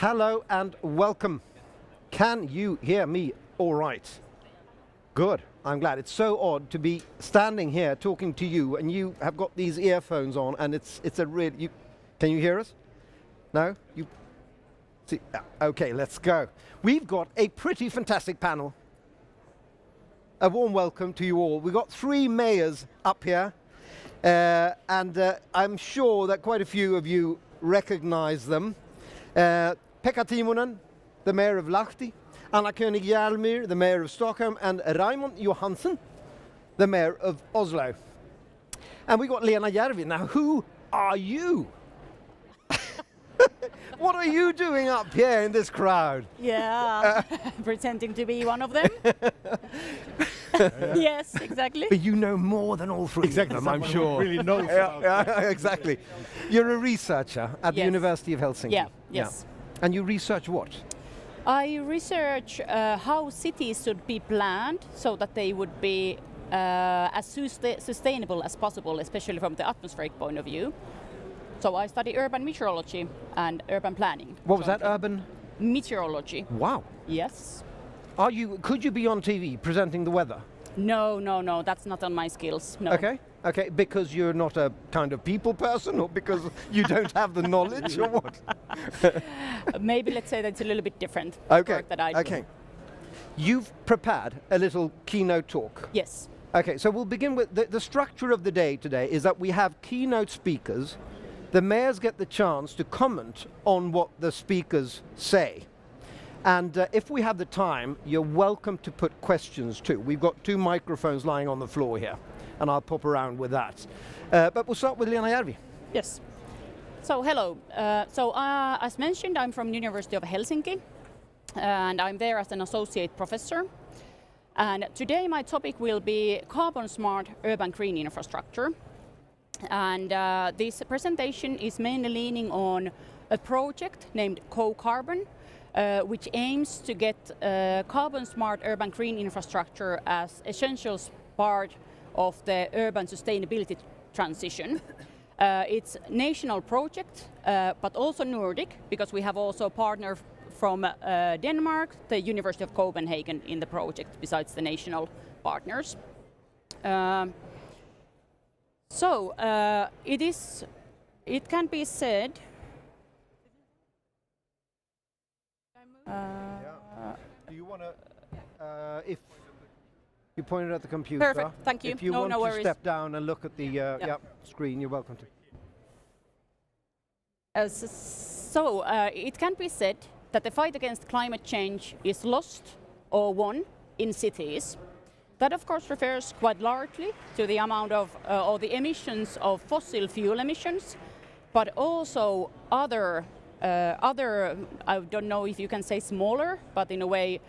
Hello and welcome. Can you hear me all right? Good, I'm glad. It's so odd to be standing here talking to you and you have got these earphones on and it's a real... Can you hear us? No? You see? Okay, let's go. We've got a pretty fantastic panel. A warm welcome to you all. We've got 3 mayors up here and I'm sure that quite a few of you recognize them. Pekka Timonen, the mayor of Lahti, Anna König Hjelmyr, the mayor of Stockholm, and Raimond Johansson, the mayor of Oslo. And we got Lena Järvi. Now, who are you? What are you doing up here in this crowd? Yeah, pretending to be one of them. Yes, exactly. But you know more than all 3 of them, I'm sure. Really knows exactly. You're a researcher at the University of Helsinki. Yeah, yes. And you research what? I research how cities should be planned so that they would be as sustainable as possible, especially from the atmospheric point of view. So I study urban meteorology and urban planning. What was that, urban? Meteorology. Wow. Yes. Could you be on TV presenting the weather? No, that's not on my skills, no. Okay, because you're not a kind of people person or because you don't have the knowledge or what? Maybe let's say that's a little bit different Okay, that I do. okay. You've prepared a little keynote talk. Yes. Okay, so we'll begin with the structure of the day today is that we have keynote speakers. The mayors get the chance to comment on what the speakers say. And if we have the time, you're welcome to put questions too. We've got 2 microphones lying on the floor here, and I'll pop around with that. But we'll start with Lena Järvi. Yes. So hello. As mentioned, I'm from University of Helsinki, and I'm there as an associate professor. And today my topic will be carbon smart urban green infrastructure. And this presentation is mainly leaning on a project named Co-Carbon, which aims to get carbon smart urban green infrastructure as essential part of the urban sustainability transition. It's a national project, but also Nordic, because we have also a partner from Denmark, the University of Copenhagen in the project, besides the national partners. It can be said. Do you want to, if you pointed at the computer. Perfect, thank you. If you want to step down and look at the screen, you're welcome to. It can be said that the fight against climate change is lost or won in cities. That of course refers quite largely to the amount of, or the emissions of fossil fuel emissions, but also other, I don't know if you can say smaller, but in a way,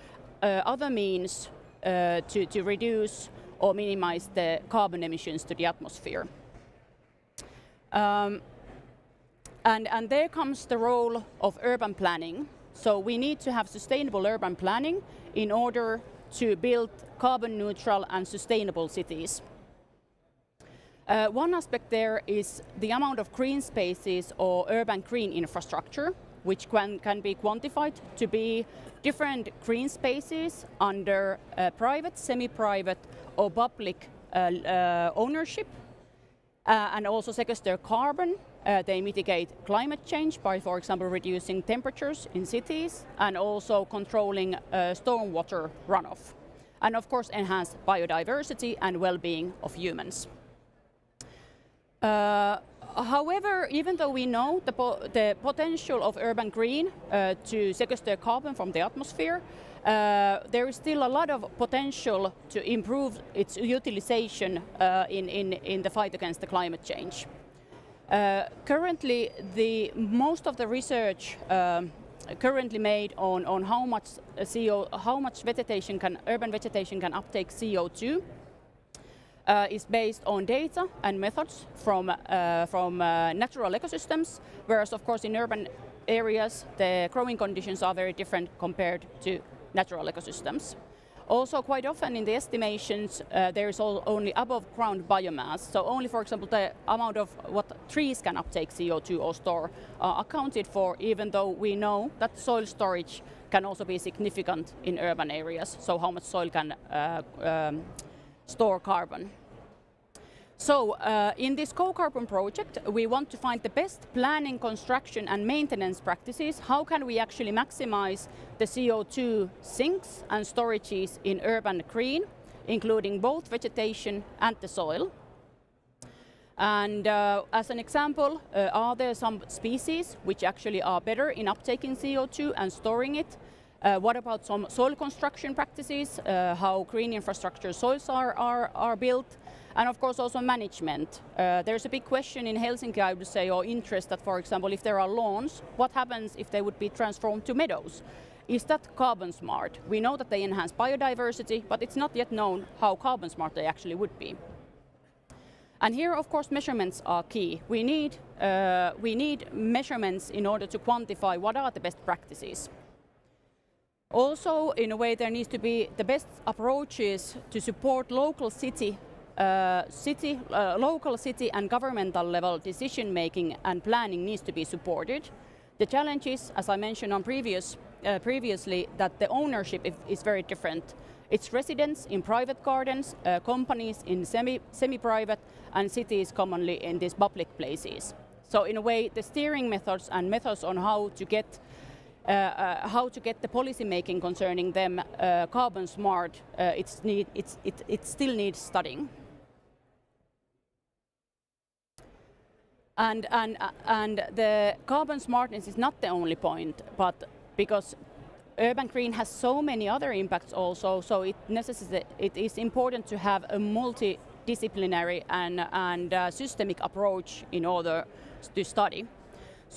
other means to reduce or minimize the carbon emissions to the atmosphere. And there comes the role of urban planning. So we need to have sustainable urban planning in order to build carbon neutral and sustainable cities. One aspect there is the amount of green spaces or urban green infrastructure, which can be quantified to be different green spaces under private, semi-private or public ownership, and also sequester carbon. They mitigate climate change by, for example, reducing temperatures in cities and also controlling stormwater runoff. And of course, enhance biodiversity and well-being of humans. However, even though we know the potential of urban green to sequester carbon from the atmosphere, there is still a lot of potential to improve its utilization in the fight against the climate change. Currently, most of the research currently made on how much urban vegetation can uptake CO2 is based on data and methods from natural ecosystems, whereas of course in urban areas the growing conditions are very different compared to natural ecosystems. Also, quite often in the estimations, there is only above ground biomass. So only, for example, the amount of what trees can uptake CO2 or store are accounted for, even though we know that soil storage can also be significant in urban areas. So how much soil can store carbon. So in this co-carbon project, we want to find the best planning, construction and maintenance practices. How can we actually maximize the CO2 sinks and storages in urban green, including both vegetation and the soil? And as an example, are there some species which actually are better in uptaking CO2 and storing it? What about some soil construction practices, how green infrastructure soils are built? And of course also management. There's a big question in Helsinki, I would say, or interest that, for example, if there are lawns, what happens if they would be transformed to meadows? Is that carbon smart? We know that they enhance biodiversity, but it's not yet known how carbon smart they actually would be. And here, of course, measurements are key. We need measurements in order to quantify what are the best practices. Also, in a way, there needs to be the best approaches to support local city and governmental level decision making and planning needs to be supported. The challenge is, as I mentioned on previously, that the ownership is very different. It's residents in private gardens, companies in semi-private, and cities commonly in these public places. So in a way, the steering methods and methods on how to get the policy making concerning them carbon smart, it still needs studying. And the carbon smartness is not the only point, but because urban green has so many other impacts also, so it is important to have a multidisciplinary and systemic approach in order to study.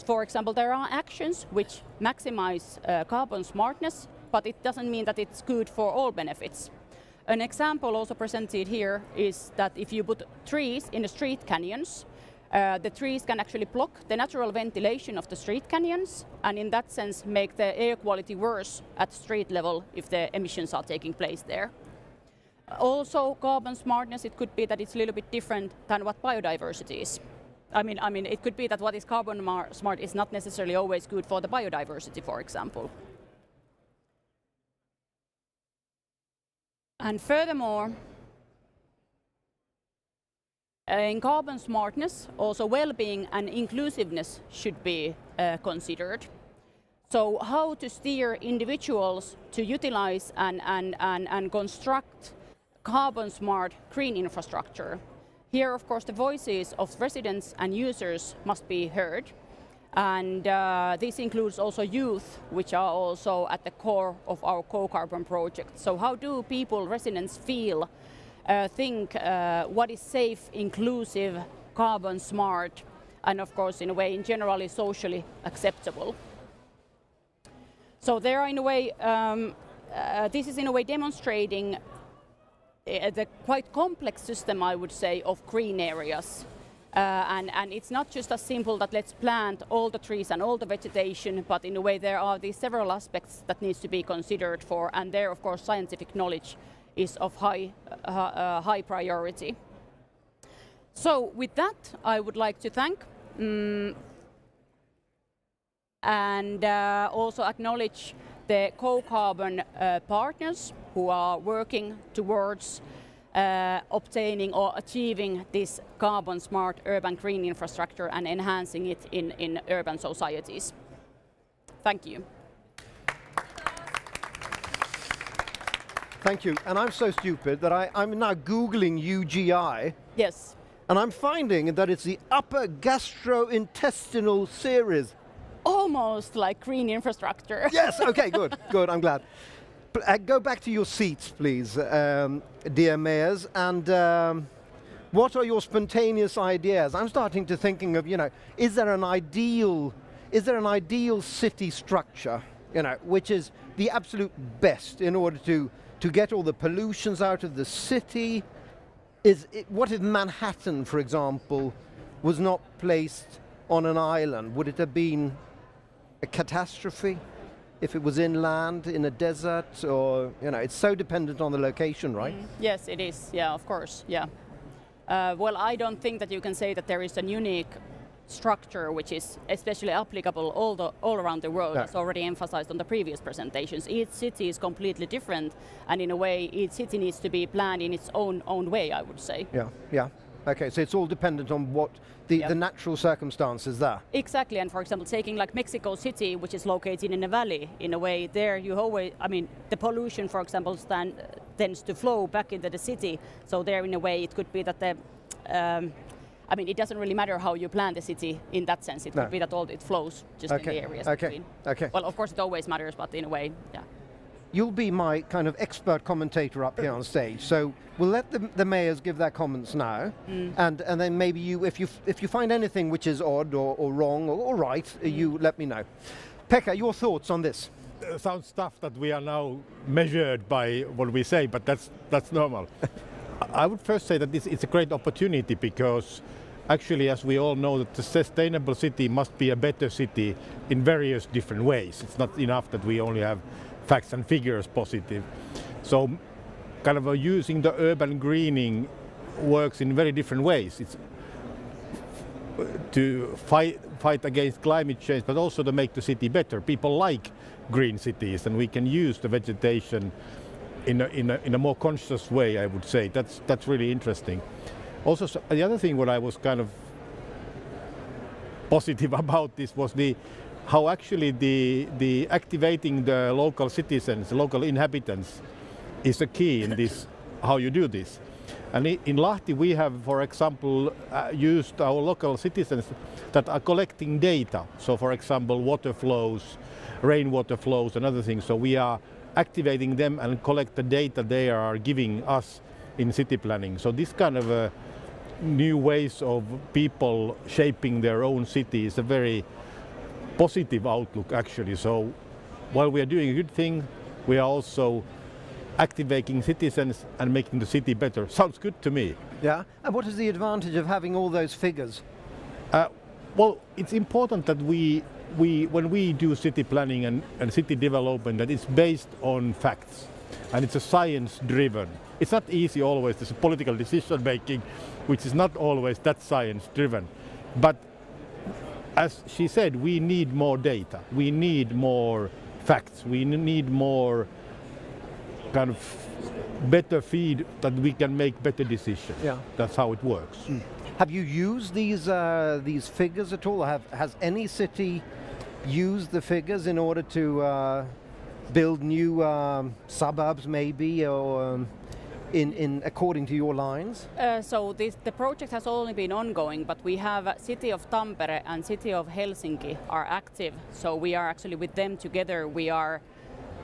For example, there are actions which maximize carbon smartness, but it doesn't mean that it's good for all benefits. An example also presented here is that if you put trees in the street canyons, the trees can actually block the natural ventilation of the street canyons, and in that sense make the air quality worse at street level if the emissions are taking place there. Also, carbon smartness, it could be that it's a little bit different than what biodiversity is. I mean, it could be that what is carbon smart is not necessarily always good for the biodiversity, for example. And furthermore, in carbon smartness, also well-being and inclusiveness should be considered. So how to steer individuals to utilize and construct carbon smart green infrastructure. Here, of course, the voices of residents and users must be heard. And this includes also youth, which are also at the core of our co-carbon project. So how do people, residents, feel, think what is safe, inclusive, carbon smart, and of course, in a way, generally socially acceptable? So there are, in a way, this is in a way demonstrating the quite complex system, I would say, of green areas. And it's not just as simple that let's plant all the trees and all the vegetation, but in a way there are these several aspects that needs to be considered for, and there, of course, scientific knowledge is of high priority. So with that, I would like to thank and also acknowledge the co-carbon partners who are working towards obtaining or achieving this carbon smart urban green infrastructure and enhancing it in urban societies. Thank you. Thank you. And I'm so stupid that I'm now Googling UGI. Yes. And I'm finding that it's the upper gastrointestinal series. Almost like green infrastructure. Yes, okay, good, good, I'm glad. Go back to your seats, please, dear mayors, and what are your spontaneous ideas? I'm starting to thinking of, is there an ideal city structure, which is the absolute best in order to get all the pollutions out of the city? What if Manhattan, for example, was not placed on an island? Would it have been a catastrophe? if it was inland, in a desert, or, it's so dependent on the location, right? Yes, it is. Yeah, of course. Yeah. Well, I don't think that you can say that there is a unique structure which is especially applicable all around the world, as already emphasized on the previous presentations. Each city is completely different, and in a way, each city needs to be planned in its own way, I would say. Yeah. Okay, so it's all dependent on what the natural circumstances there. Exactly, and for example, taking like Mexico City, which is located in a valley, in a way, there you always, the pollution, for example, tends to flow back into the city. So there, in a way, it could be that it doesn't really matter how you plan the city in that sense. It could be that it flows just in the areas between. Okay. Well, of course, it always matters, but in a way, yeah. You'll be my kind of expert commentator up here on stage, so we'll let the mayors give their comments now, and then maybe if you find anything which is odd or wrong or right, you let me know. Pekka, your thoughts on this? Sounds tough that we are now measured by what we say, but that's normal. I would first say that it's a great opportunity because actually, as we all know, that the sustainable city must be a better city in various different ways. It's not enough that we only have facts and figures positive. So kind of using the urban greening works in very different ways. It's to fight against climate change, but also to make the city better. People like green cities, and we can use the vegetation in a more conscious way, I would say. That's really interesting. Also, the other thing what I was kind of positive about this was how actually the activating the local citizens, local inhabitants, is the key in this, how you do this. And in Lahti we have, for example, used our local citizens that are collecting data. So for example, water flows, rainwater flows and other things. So we are activating them and collect the data they are giving us in city planning. So this kind of new ways of people shaping their own city is a very positive outlook actually. So while we are doing a good thing, we are also activating citizens and making the city better. Sounds good to me. Yeah, and what is the advantage of having all those figures? Well, it's important that when we do city planning and city development, that it's based on facts and it's a science driven. It's not easy always, there's a political decision making which is not always that science driven. But as she said, we need more data, we need more facts, we need more kind of better feed that we can make better decisions. Yeah. That's how it works. Have you used these figures at all? Has any city used the figures in order to build new suburbs maybe, or in according to your lines? So the project has only been ongoing, but we have City of Tampere and City of Helsinki are active. So we are actually with them together. We are,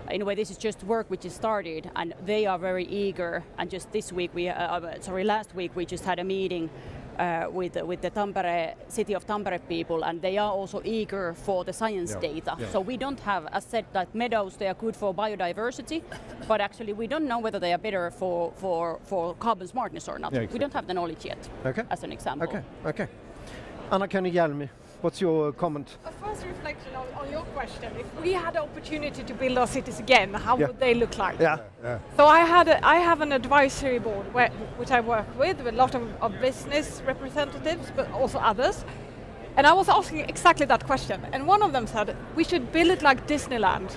in a way, this is just work which is started, and they are very eager. And just this week, last week we just had a meeting with the City of Tampere people, and they are also eager for the science data. Yeah. So we don't have, as said, that meadows, they are good for biodiversity, but actually we don't know whether they are better for carbon smartness or not. Yeah, exactly. We don't have the knowledge yet, as an example. Okay. Anna König-Hjelmi, what's your comment? A first reflection on your question. If we had the opportunity to build our cities again, how would they look like? Yeah. So I have an advisory board which I work with a lot of business representatives, but also others. And I was asking exactly that question. And one of them said, we should build it like Disneyland.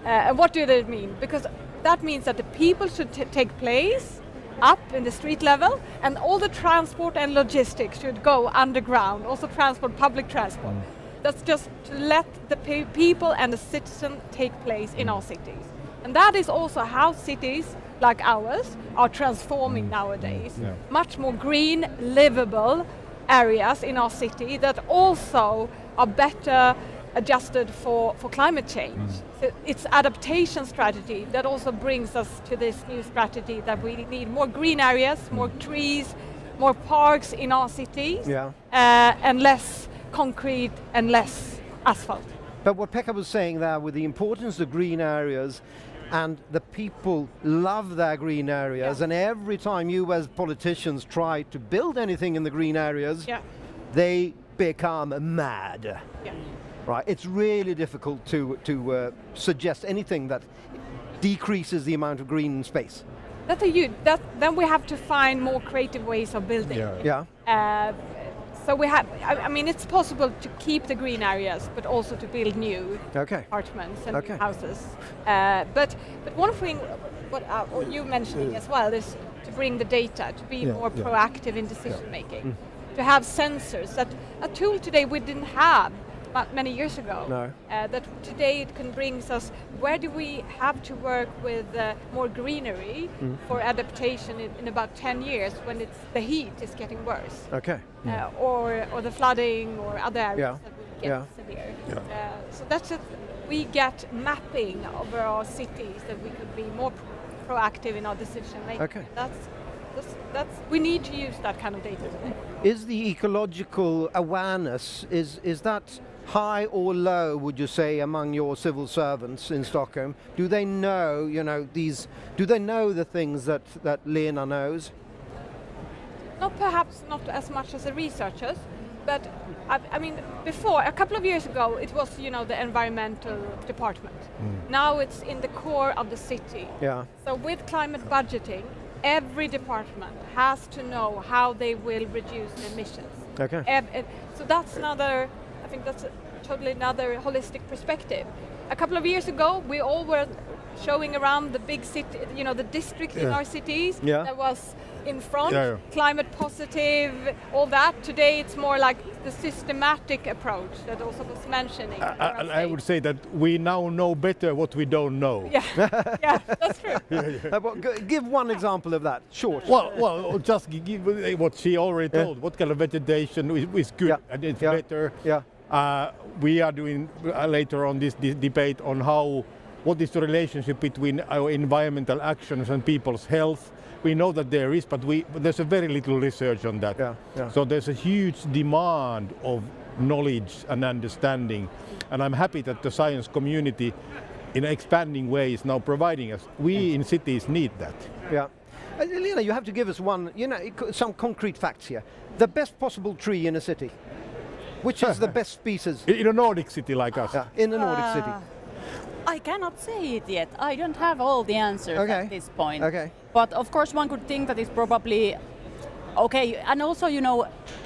And what do they mean? Because that means that the people should take place up in the street level, and all the transport and logistics should go underground, also public transport. That's just to let the people and the citizen take place in our cities. And that is also how cities like ours are transforming nowadays. Yeah. Much more green, livable areas in our city that also are better adjusted for climate change. So it's adaptation strategy that also brings us to this new strategy that we need more green areas, more trees, more parks in our cities, and less concrete and less asphalt. But what Pekka was saying there with the importance of green areas, and the people love their green areas, and every time you as politicians try to build anything in the green areas, they become mad. Right, it's really difficult to suggest anything that decreases the amount of green space. That's then we have to find more creative ways of building. Yeah. So we have, I mean, it's possible to keep the green areas, but also to build new apartments and new houses. But one thing, what you mentioned as well, is to bring the data, to be more proactive in decision making, to have sensors. That a tool today we didn't have many years ago. No. That today it can bring us, where do we have to work with more greenery for adaptation in about 10 years when the heat is getting worse? Okay. Or the flooding or other areas that will get severe. So that's it. We get mapping over our cities that we could be more proactive in our decision making. Okay. That's we need to use that kind of data today. Is the ecological awareness, is that high or low, would you say, among your civil servants in Stockholm? Do they know, do they know the things that Lena knows? Perhaps not as much as the researchers, but I mean, before, a couple of years ago, it was, the environmental department. Now it's in the core of the city. Yeah. So with climate budgeting, every department has to know how they will reduce emissions. Okay. So that's I think that's totally another holistic perspective. A couple of years ago, we all were showing around the big city, the district in our cities that was in front, climate positive, all that. Today it's more like the systematic approach that also was mentioning. And I would say that we now know better what we don't know. Yeah, that's true. Give one example of that, short. Well, just give what she already told. What kind of vegetation is good and it's better. Yeah. We are doing later on this debate on what is the relationship between our environmental actions and people's health. We know that there is, but there's a very little research on that. So there's a huge demand of knowledge and understanding, and I'm happy that the science community in an expanding way is now providing us. We in cities need that. Yeah. Lena, you have to give us some concrete facts here. The best possible tree in a city. Which is the best species? In a Nordic city like us. Yeah, in a Nordic city. I cannot say it yet. I don't have all the answers at this point. Okay. But of course one could think that it's probably okay, and also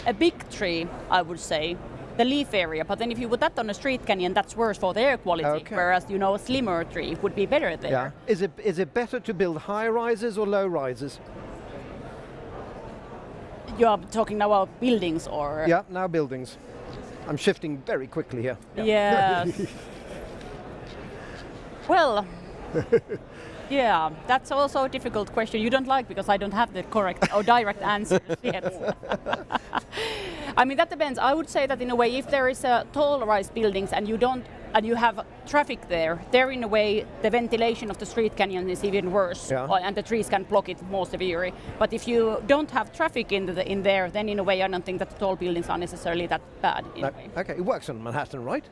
a big tree, I would say, the leaf area, but then if you put that on a street canyon, that's worse for the air quality, whereas a slimmer tree would be better there. Yeah. Is it better to build high rises or low rises? You are talking now about buildings or? Yeah, now buildings. I'm shifting very quickly here. Yes. Well, yeah, that's also a difficult question. You don't like because I don't have the correct or direct answers yet. I mean, that depends. I would say that in a way, if there is a tall rise buildings and you have traffic there in a way the ventilation of the street canyon is even worse, and the trees can block it more severely. But if you don't have traffic in there, then in a way I don't think that the tall buildings are necessarily that bad. Okay, it works on Manhattan, right?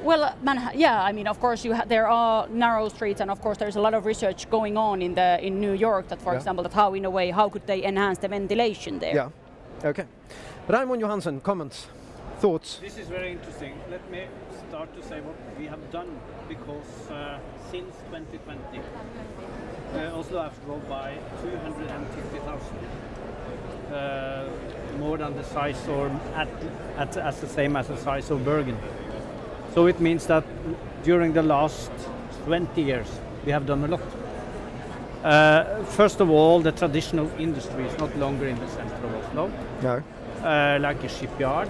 Well, I mean, of course, there are narrow streets, and of course, there's a lot of research going on in New York that, for example, that how could they enhance the ventilation there? Yeah. Okay. Raimond Johansson, comments, thoughts? This is very interesting. Let me start to say what we have done, because since 2020, Oslo has grown by 250,000, more than the size, or as the same as the size of Bergen. So it means that during the last 20 years, we have done a lot. First of all, the traditional industry is not longer in the center of Oslo. No. Like a shipyard,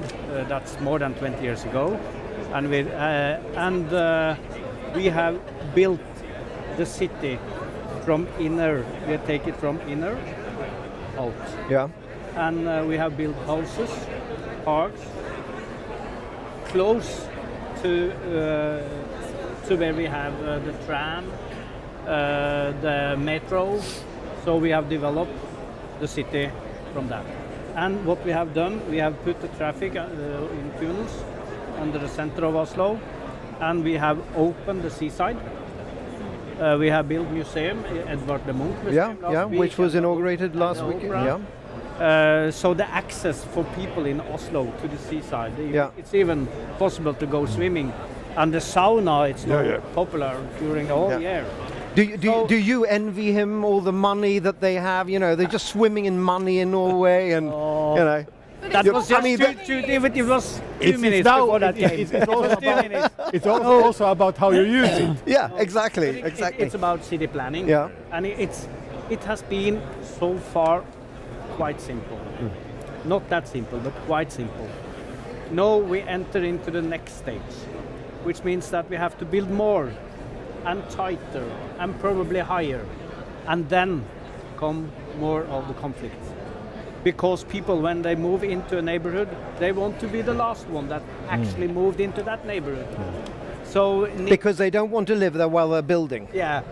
that's more than 20 years ago. And we have built the city from inner, we take it from inner out. Yeah. And we have built houses, parks, close to where we have the tram, the metro. So we have developed the city from that. And what we have done, we have put the traffic in tunnels under the center of Oslo, and we have opened the seaside. We have built museum, Edvard the Munch Museum last week, which was inaugurated last week. Yeah. So the access for people in Oslo to the seaside, Yeah. it's even possible to go swimming. And the sauna, it's not popular during the whole year. Do you envy him all the money that they have? You know, they're just swimming in money in Norway, and you know. That was just it was 2 minutes before that game. It's also 2 minutes. It's also about how you use it. Yeah, exactly, But exactly. It's about city planning. Yeah. And it has been so far quite simple. Not that simple, but quite simple. Now we enter into the next stage, which means that we have to build more and tighter and probably higher, and then come more of the conflicts. Because people, when they move into a neighborhood, they want to be the last one that actually moved into that neighborhood. So Because they don't want to live there while they're building. yeah,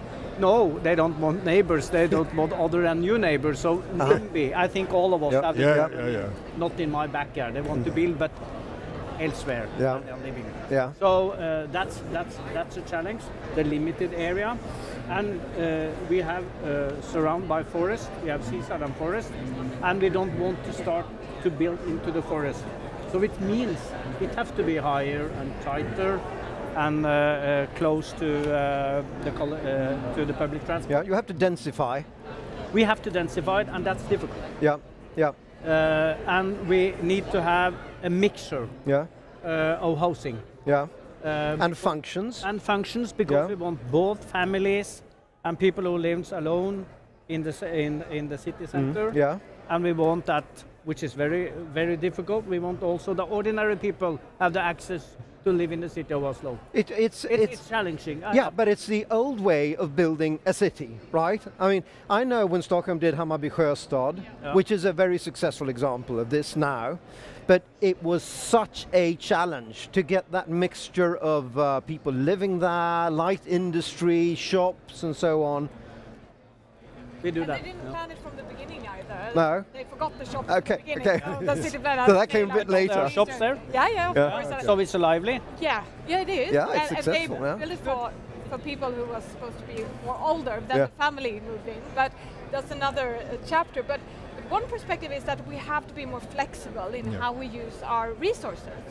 no, they don't want neighbors. They don't want other than new neighbors. So NIMBY, I think all of us have Yeah. not in my backyard. They want to build, but elsewhere Yeah. where they're living. Yeah. So that's a challenge. The limited area, and we have surrounded by forest. We have seaside and forest, and we don't want to start to build into the forest. So it means it has to be higher and tighter, and close to the public transport. Yeah, you have to densify. We have to densify it, and that's difficult. Yeah, yeah, And we need to have a mixture yeah, of housing. yeah. And functions. And functions, because Yeah. we want both families and people who live alone in the city center. Yeah. And we want that, which is very, very difficult. We want also the ordinary people have the access to live in the city of Oslo. It's challenging. yeah, but it's the old way of building a city, right? I mean, I know when Stockholm did Hammarby Sjöstad, which is a very successful example of this now, but it was such a challenge to get that mixture of people living there, light industry, shops, and so on. We do And that. they didn't plan it from the beginning either. No? They forgot the shops Okay, at the beginning. okay. So, the city plan So that came a bit later. There are shops there? Yeah, of Yeah. course. So it's lively. Yeah, it is. Yeah, it's and successful, they yeah. built it for people who were supposed to be more older than Yeah. the family moved in. But that's another chapter. But one perspective is that we have to be more flexible in how we use our resources.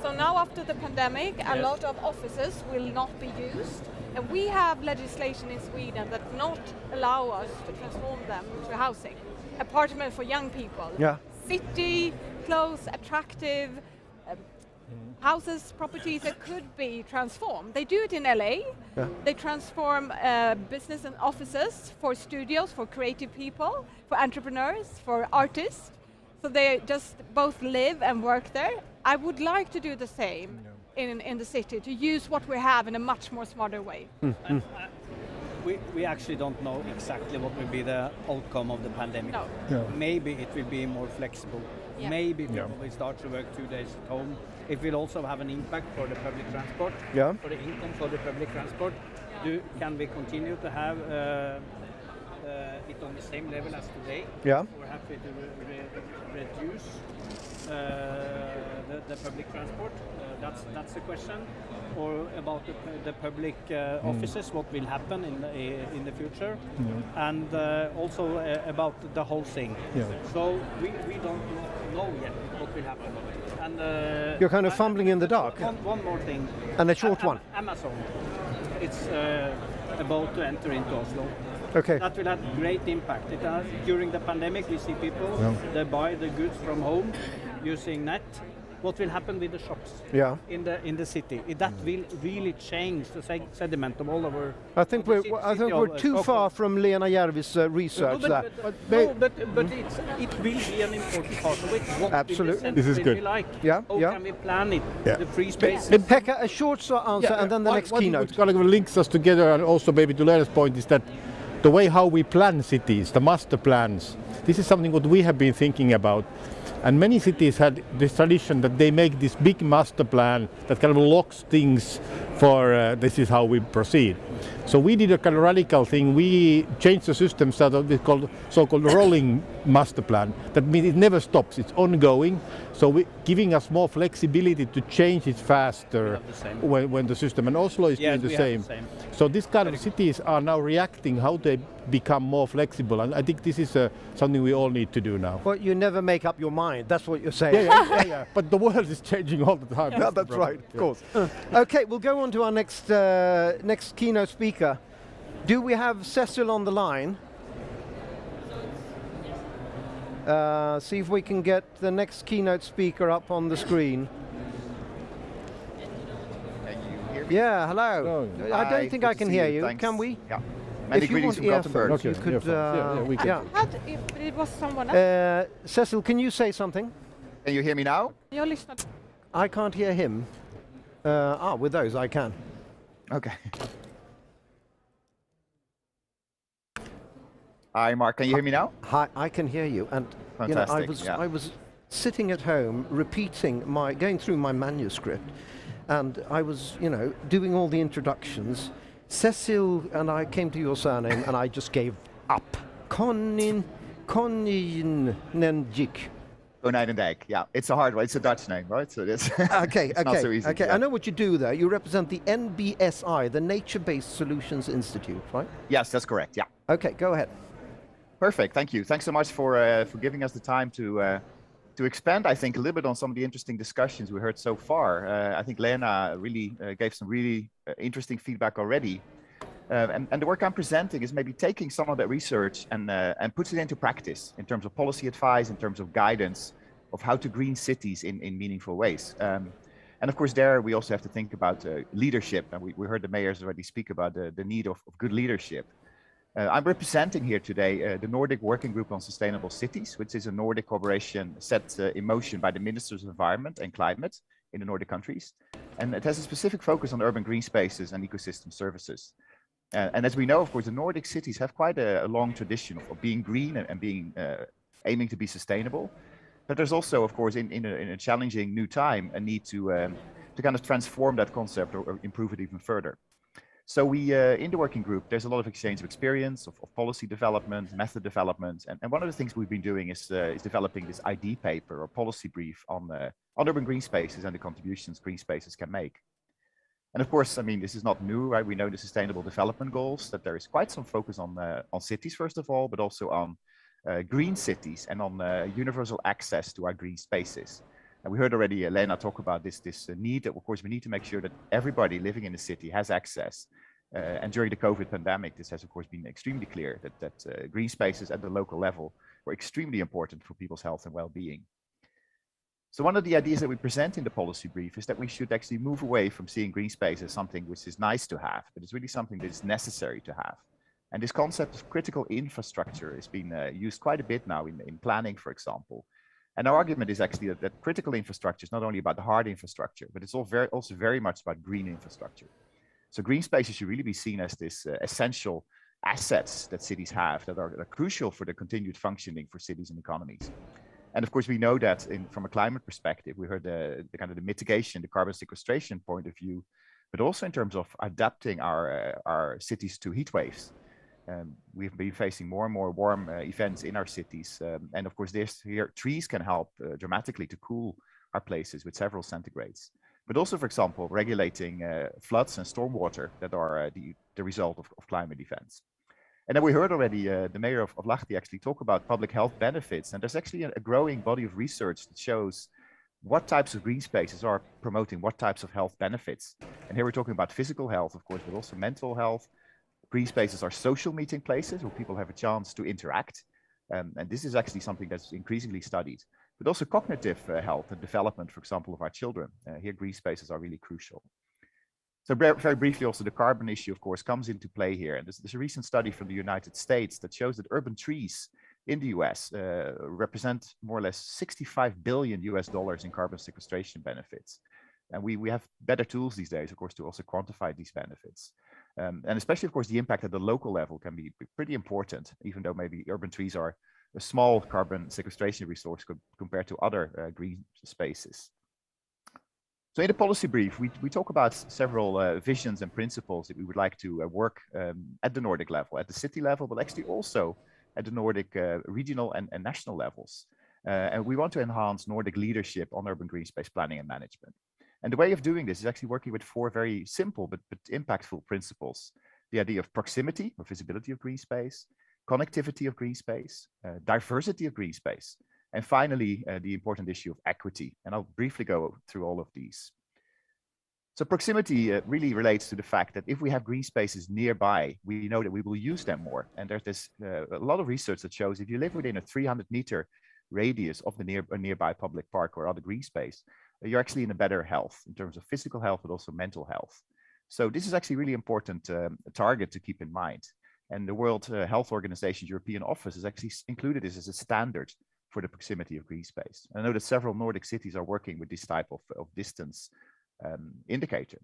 So now after the pandemic, a Yes. lot of offices will not be used. And we have legislation in Sweden that not allow us to transform them to housing. Apartment for young people. Yeah. City, close, attractive, houses, properties that could be transformed. They do it in LA. Yeah. They transform business and offices for studios, for creative people, for entrepreneurs, for artists. So they just both live and work there. I would like to do the same in the city, to use what we have in a much more smarter way. We actually don't know exactly what will be the outcome of the pandemic. No. Yeah. Maybe it will be more flexible. Yeah. Maybe people will start to work 2 days at home. It will also have an impact for the public transport, Yeah. for the income for the public transport. Can we continue to have it on the same level as today? Yeah. We're happy to reduce the public transport. That's the question. Or about the public offices, what will happen in the future, and also about the housing. Yeah. So we don't know yet what will happen. And You're kind of fumbling in the dark. One more thing. And a short one. Amazon. It's about to enter into Oslo. Okay. That will have great impact. During the pandemic, we see people, they buy the goods from home using net. What will happen with the shops in the city? That will really change the sediment of all over. I think we're too far from Lena Järvi's research there. But it will be an important part of it. What Absolutely. will the This is center good. be like? Yeah, How yeah. can we plan it? Yeah. The free spaces. Pekka, a short answer and then the next keynote. What kind of links us together, and also maybe to Lena's point, is that the way how we plan cities, the master plans, this is something what we have been thinking about. And many cities had this tradition that they make this big master plan that kind of locks things for this is how we proceed. So we did a kind of radical thing. We changed the system so that it's called so-called rolling master plan. That means it never stops. It's ongoing. So giving us more flexibility to change it faster when the system. And Oslo is doing the same. So this kind of cities are now reacting how they become more flexible. And I think this is something we all need to do now. Well, you never make up your mind. That's what you're saying. Yeah. But the world is changing all the time. Yeah, that's right, of course. Okay, we'll go on to our next keynote speaker. Do we have Cecil on the line? See if we can get the next keynote speaker up on the screen. Can you hear me? Yeah, hello. I don't think I can hear you. Thanks. Can we? Yeah. Many If you want greetings from Gothenburg. earphones, you could. earphones. We can. Yeah. But it was someone else. Cecil, can you say something? Can you hear me now? Jag lyssnar. I can't hear him. With those I can. Okay. Hi, Mark. Can you hear me now? Hi, I can hear you. And you know, Fantastic, yeah. I was sitting at home repeating going through my manuscript, and I was, doing all the introductions. Cecil, and I came to your surname, and I just gave up. Koninenjik. Konijnendijk. Yeah, it's a hard one. It's a Dutch name, right? So it's Okay, it's not so easy. okay. Yeah. I know what you do there. You represent the NBSI, the Nature-Based Solutions Institute, right? Yes, that's correct. Yeah. Okay, go ahead. Perfect. Thank you. Thanks so much for giving us the time to expand, I think, a little bit on some of the interesting discussions we heard so far. I think Lena really gave some really interesting feedback already. And the work I'm presenting is maybe taking some of that research and puts it into practice in terms of policy advice, in terms of guidance of how to green cities in meaningful ways. And of course, there we also have to think about leadership. And we heard the mayors already speak about the need of good leadership. I'm representing here today the Nordic Working Group on Sustainable Cities, which is a Nordic cooperation set in motion by the Ministers of Environment and Climate in the Nordic countries. And it has a specific focus on urban green spaces and ecosystem services. And as we know, of course, the Nordic cities have quite a long tradition of being green and being aiming to be sustainable. But there's also, of course, in a challenging new time, a need to kind of transform that concept or improve it even further. So we, in the working group, there's a lot of exchange of experience, of policy development, method development. And one of the things we've been doing is developing this ID paper or policy brief on urban green spaces and the contributions green spaces can make. And of course, I mean, this is not new, right? We know the Sustainable Development Goals, that there is quite some focus on cities, first of all, but also on green cities and on universal access to our green spaces. And we heard already Lena talk about this need that, of course, we need to make sure that everybody living in the city has access. And during the COVID pandemic, this has, of course, been extremely clear that green spaces at the local level were extremely important for people's health and well-being. So one of the ideas that we present in the policy brief is that we should actually move away from seeing green space as something which is nice to have, but it's really something that is necessary to have. And this concept of critical infrastructure has been used quite a bit now in planning, for example. And our argument is actually that critical infrastructure is not only about the hard infrastructure, but it's also very much about green infrastructure. So green spaces should really be seen as this essential assets that cities have that are crucial for the continued functioning for cities and economies. And of course, we know that from a climate perspective, we heard the kind of the mitigation, the carbon sequestration point of view, but also in terms of adapting our cities to heat waves. We've been facing more and more warm events in our cities. And of course, trees can help dramatically to cool our places with several centigrades. But also, for example, regulating floods and stormwater that are the result of climate events. And then we heard already the mayor of Lahti actually talk about public health benefits. And there's actually a growing body of research that shows what types of green spaces are promoting what types of health benefits. And here we're talking about physical health, of course, but also mental health. Green spaces are social meeting places where people have a chance to interact. And this is actually something that's increasingly studied. But also cognitive health and development, for example, of our children. Here, green spaces are really crucial. So very briefly, also the carbon issue, of course, comes into play here. And there's a recent study from the United States that shows that urban trees in the US represent more or less $65 billion in carbon sequestration benefits. And we have better tools these days, of course, to also quantify these benefits. And especially, of course, the impact at the local level can be pretty important, even though maybe urban trees are a small carbon sequestration resource compared to other green spaces. So in the policy brief, we talk about several visions and principles that we would like to work at the Nordic level, at the city level, but actually also at the Nordic regional and national levels. And we want to enhance Nordic leadership on urban green space planning and management. And the way of doing this is actually working with 4 very simple but impactful principles. the idea of proximity or visibility of green space, connectivity of green space, diversity of green space, and finally, the important issue of equity. And I'll briefly go through all of these. So proximity really relates to the fact that if we have green spaces nearby, we know that we will use them more. And there's this a lot of research that shows if you live within a 300-meter radius of the nearby public park or other green space, you're actually in a better health in terms of physical health, but also mental health. So this is actually really important target to keep in mind. And the World Health Organization's European office has actually included this as a standard for the proximity of green space. I know that several Nordic cities are working with this type of distance indicator.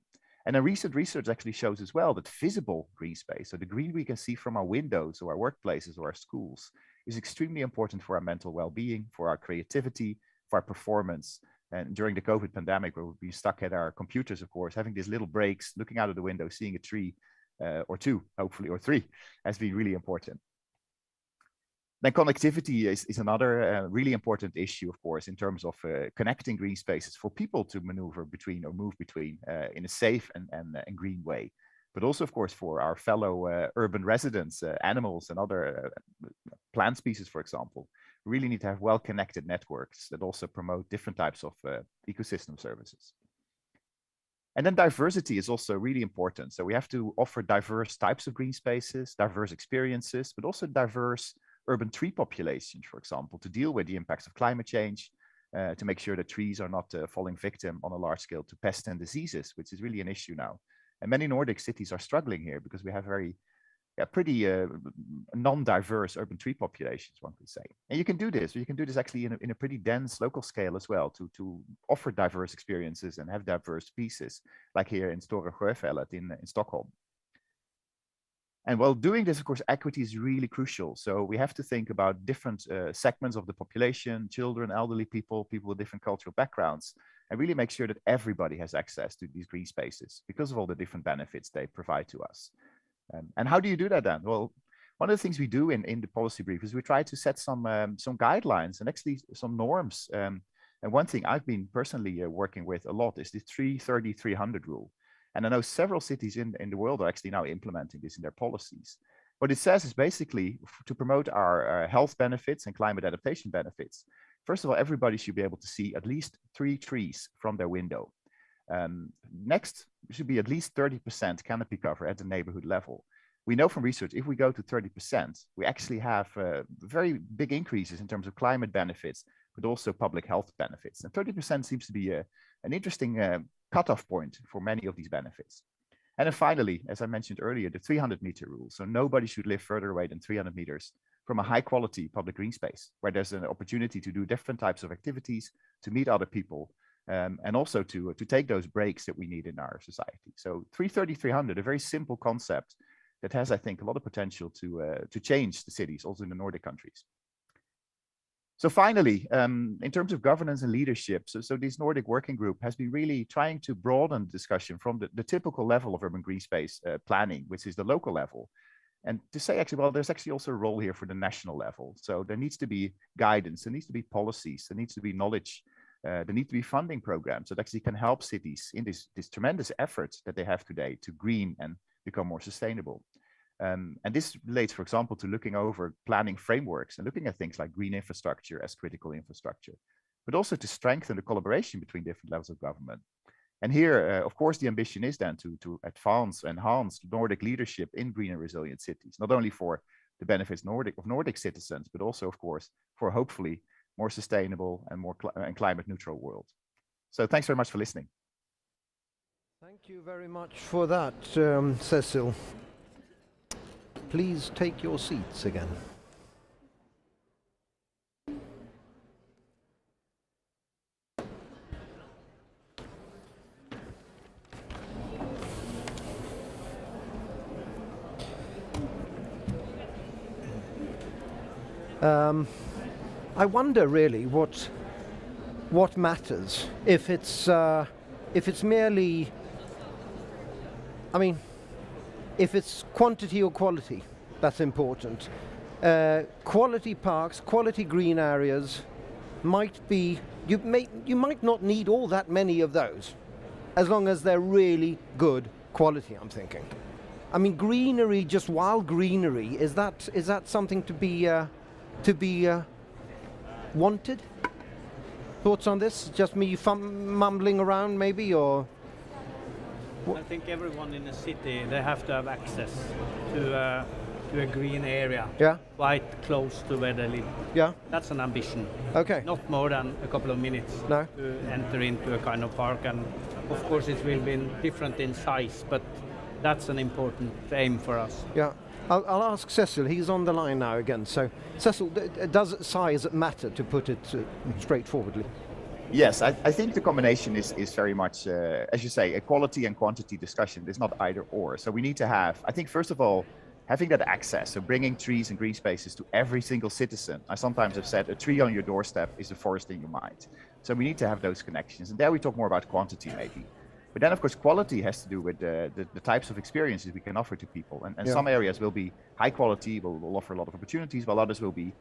And a recent research actually shows as well that visible green space, so the green we can see from our windows or our workplaces or our schools, is extremely important for our mental well-being, for our creativity, for our performance. And during the COVID pandemic, where we've been stuck at our computers, of course, having these little breaks, looking out of the window, seeing a tree or two, hopefully, or three, has been really important. Then connectivity is another really important issue, of course, in terms of connecting green spaces for people to maneuver between or move between in a safe and green way. But also, of course, for our fellow urban residents, animals and other plant species, for example, we really need to have well-connected networks that also promote different types of ecosystem services. And then diversity is also really important. So we have to offer diverse types of green spaces, diverse experiences, but also diverse urban tree populations, for example, to deal with the impacts of climate change, to make sure that trees are not falling victim on a large scale to pests and diseases, which is really an issue now. And many Nordic cities are struggling here because we have pretty non-diverse urban tree populations, one could say. And you can do this. You can do this actually in a pretty dense local scale as well to offer diverse experiences and have diverse pieces, like here in Stora Sjöfället in Stockholm. And while doing this, of course, equity is really crucial. So we have to think about different segments of the population, children, elderly people, people with different cultural backgrounds, and really make sure that everybody has access to these green spaces because of all the different benefits they provide to us. And how do you do that then? Well, one of the things we do in the policy brief is we try to set some guidelines and actually some norms. And one thing I've been personally working with a lot is the 330-300 rule. And I know several cities in the world are actually now implementing this in their policies. What it says is basically to promote our health benefits and climate adaptation benefits. First of all, everybody should be able to see at least 3 trees from their window. Next, should be at least 30% canopy cover at the neighborhood level. We know from research, if we go to 30%, we actually have very big increases in terms of climate benefits, but also public health benefits. And 30% seems to be an interesting cutoff point for many of these benefits. And then finally, as I mentioned earlier, the 300-meter rule. So nobody should live further away than 300 meters from a high-quality public green space, where there's an opportunity to do different types of activities, to meet other people, and also to take those breaks that we need in our society. So 330-300, a very simple concept that has, I think, a lot of potential to change the cities, also in the Nordic countries. So finally, in terms of governance and leadership, so this Nordic working group has been really trying to broaden the discussion from the typical level of urban green space planning, which is the local level, and to say actually, well, there's actually also a role here for the national level. So there needs to be guidance, there needs to be policies, there needs to be knowledge, there need to be funding programs that actually can help cities in this tremendous effort that they have today to green and become more sustainable. And this relates, for example, to looking over planning frameworks and looking at things like green infrastructure as critical infrastructure, but also to strengthen the collaboration between different levels of government. And here, of course, the ambition is then to enhance Nordic leadership in green and resilient cities, not only for the benefits of Nordic citizens, but also, of course, for hopefully more sustainable and more climate neutral world. So thanks very much for listening. Thank you very much for that, Cecil. Please take your seats again. I wonder really what matters, if it's merely, I mean, if it's quantity or quality, that's important. Quality parks, quality green areas might be, you might not need all that many of those, as long as they're really good quality, I'm thinking. I mean, greenery, just wild greenery, is that something to be wanted? Thoughts on this? Just me mumbling around, maybe, or? I think everyone in the city, they have to have access to a green area, Yeah. quite close to where they live. Yeah. That's an ambition. Okay. Not more than a couple of minutes No. to enter into a kind of park, and of course it will be different in size, but that's an important aim for us. Yeah. I'll ask Cecil. He's on the line now again. So, Cecil, does size matter, to put it straightforwardly? Yes, I think the combination is very much, as you say, a quality and quantity discussion. It's not either or. So we need to have, I think, first of all, having that access, so bringing trees and green spaces to every single citizen. I sometimes have said a tree on your doorstep is a forest in your mind. So we need to have those connections. And there we talk more about quantity maybe. But then, of course, quality has to do with the types of experiences we can offer to people. And some areas will be high quality, will offer a lot of opportunities, while others will be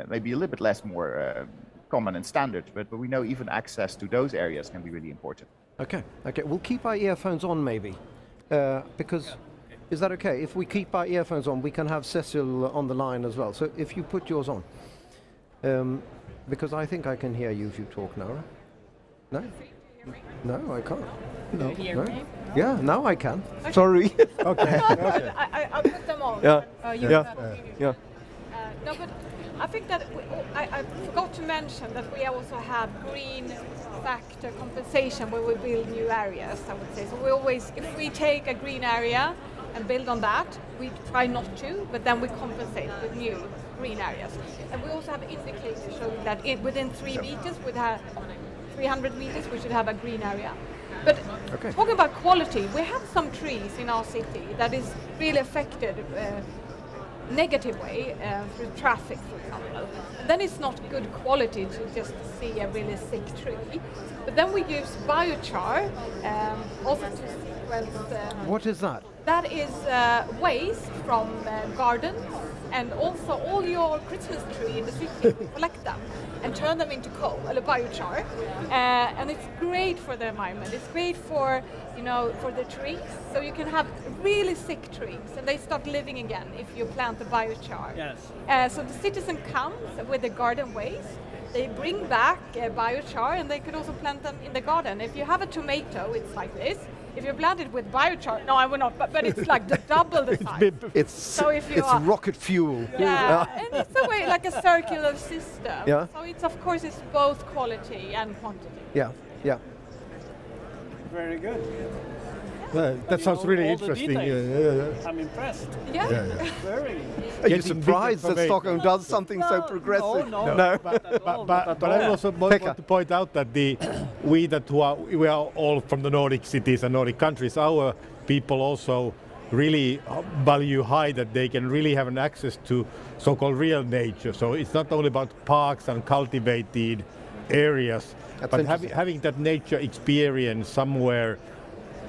maybe a little bit less more common and standard. But we know even access to those areas can be really important. Okay. We'll keep our earphones on, maybe, because is that okay? If we keep our earphones on, we can have Cecil on the line as well. So if you put yours on, because I think I can hear you if you talk now. Right? No. No, I can't. No. Yeah, now I can. Okay. Sorry. Okay. I'll put them on. Yeah. No, but I think that I forgot to mention that we also have green factor compensation where we build new areas, I would say. So we always, if we take a green area and build on that, we try not to, but then we compensate with new green areas. And we also have indicators showing that within 3 meters, with 300 meters, we should have a green area. But talking about quality, we have some trees in our city that is really affected negative way through traffic, for example. And then it's not good quality to just see a really sick tree. But then we use biochar also to sequence. What is that? That is waste from gardens, and also all your Christmas tree in the city. Collect them and turn them into coal, or biochar, and it's great for the environment. It's great for for the trees. So you can have really sick trees, and they start living again if you plant the biochar. Yes. So the citizen comes with the garden waste. They bring back biochar, and they could also plant them in the garden. If you have a tomato, it's like this. If you plant it with biochar, no, I will not, but it's like double the size. It's rocket fuel. Yeah, and it's a way like a circular system. Yeah. So it's of course it's both quality and quantity. Yeah. Very good. Well, that sounds really all the interesting. details. I'm impressed. Yeah. Very. Are you surprised that Stockholm does something so progressive? No. But I also want to point out that we are all from the Nordic cities and Nordic countries. Our people also really value high that they can really have an access to so-called real nature. So it's not only about parks and cultivated areas, but having that nature experience somewhere,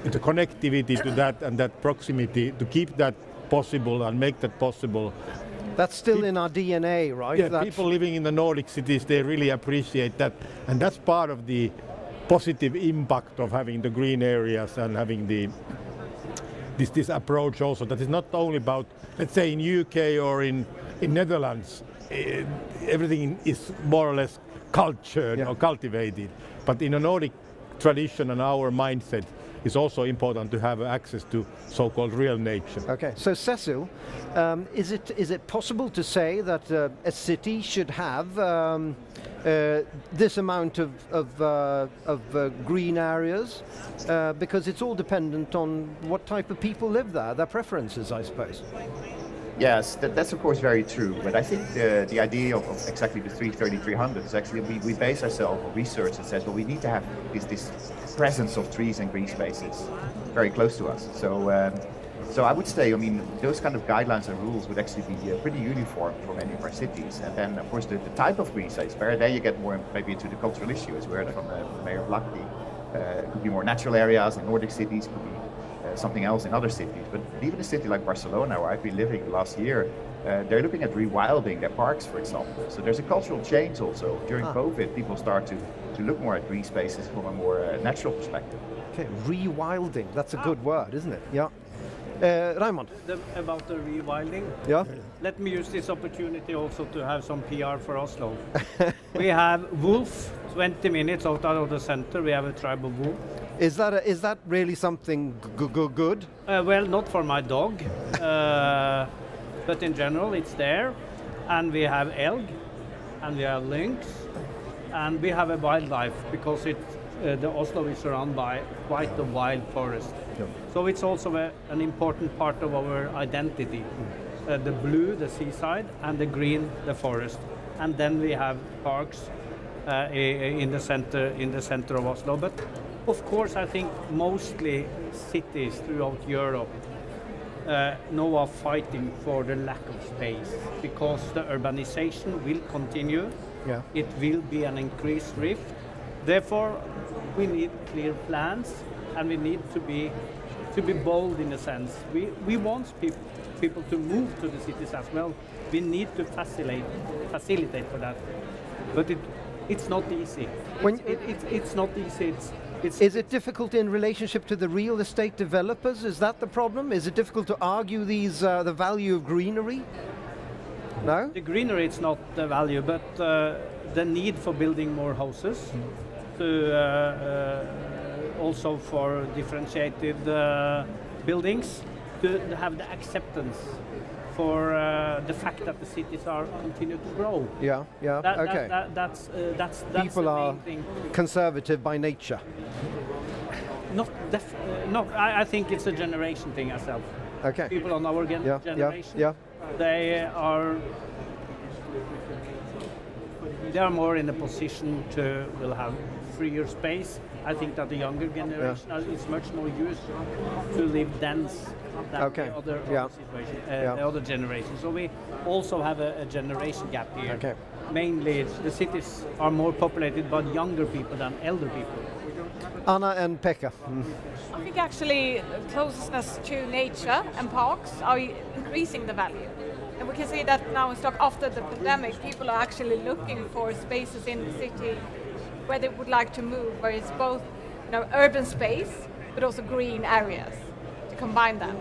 the connectivity to that and that proximity to keep that possible and make that possible. That's still in our DNA, right? Yeah, people living in the Nordic cities, they really appreciate that, and that's part of the positive impact of having the green areas and having this approach also. That is not only about, let's say, in UK or in Netherlands, everything is more or less cultured or cultivated, but in a Nordic tradition and our mindset, it's also important to have access to so-called real nature. Okay, so Cecil, is it possible to say that a city should have this amount of green areas, because it's all dependent on what type of people live there, their preferences, I suppose? Yes, that's of course very true. But I think the idea of exactly the 330-300 is actually we base ourselves on research that says, well, we need to have this presence of trees and green spaces very close to us. So I would say, I mean, those kind of guidelines and rules would actually be pretty uniform for many of our cities. And then, of course, the type of green space, where there you get more maybe into the cultural issue, as we heard from the Mayor of Lahti. It could be more natural areas in Nordic cities, could be something else in other cities. But even a city like Barcelona, where I've been living the last year, they're looking at rewilding their parks, for example. So there's a cultural change also. During COVID, people start to look more at green spaces from a more natural perspective. Okay, rewilding, that's a good word, isn't it? Yeah. Raymond. About the rewilding. Yeah. Let me use this opportunity also to have some PR for Oslo. We have wolf, 20 minutes outside of the center. We have a tribe of wolf. Is that really something good? Well, not for my dog, but in general it's there. And we have elk, and we have lynx, and we have a wildlife because the Oslo is surrounded by quite a wild forest. Yeah. So it's also an important part of our identity. The blue, the seaside, and the green, the forest. And then we have parks in the center of Oslo. But of course, I think mostly cities throughout Europe now are fighting for the lack of space because the urbanization will continue. Yeah. It will be an increased rift. Therefore, we need clear plans, and we need to be bold in a sense. We want people to move to the cities as well. We need to facilitate for that. But it's not easy. It's not easy. Is it difficult in relationship to the real estate developers? Is that the problem? Is it difficult to argue the value of greenery? No? The greenery is not the value, but the need for building more houses, also for differentiated buildings, to have the acceptance for the fact that the cities are continue to grow. Yeah, okay. That's People the are main thing. conservative by nature. No, I think it's a generation thing itself. Okay. People on our generation, Yeah. they are more in a position to will have freer space. I think that the younger generation is much more used to live dense than the other situation, the other generation. So we also have a generation gap here. Okay. Mainly, the cities are more populated by younger people than elder people. Anna and Pekka. I think actually closeness to nature and parks are increasing the value. And we can see that now in Stockholm after the pandemic, people are actually looking for spaces in the city where they would like to move, where it's both urban space but also green areas to combine them.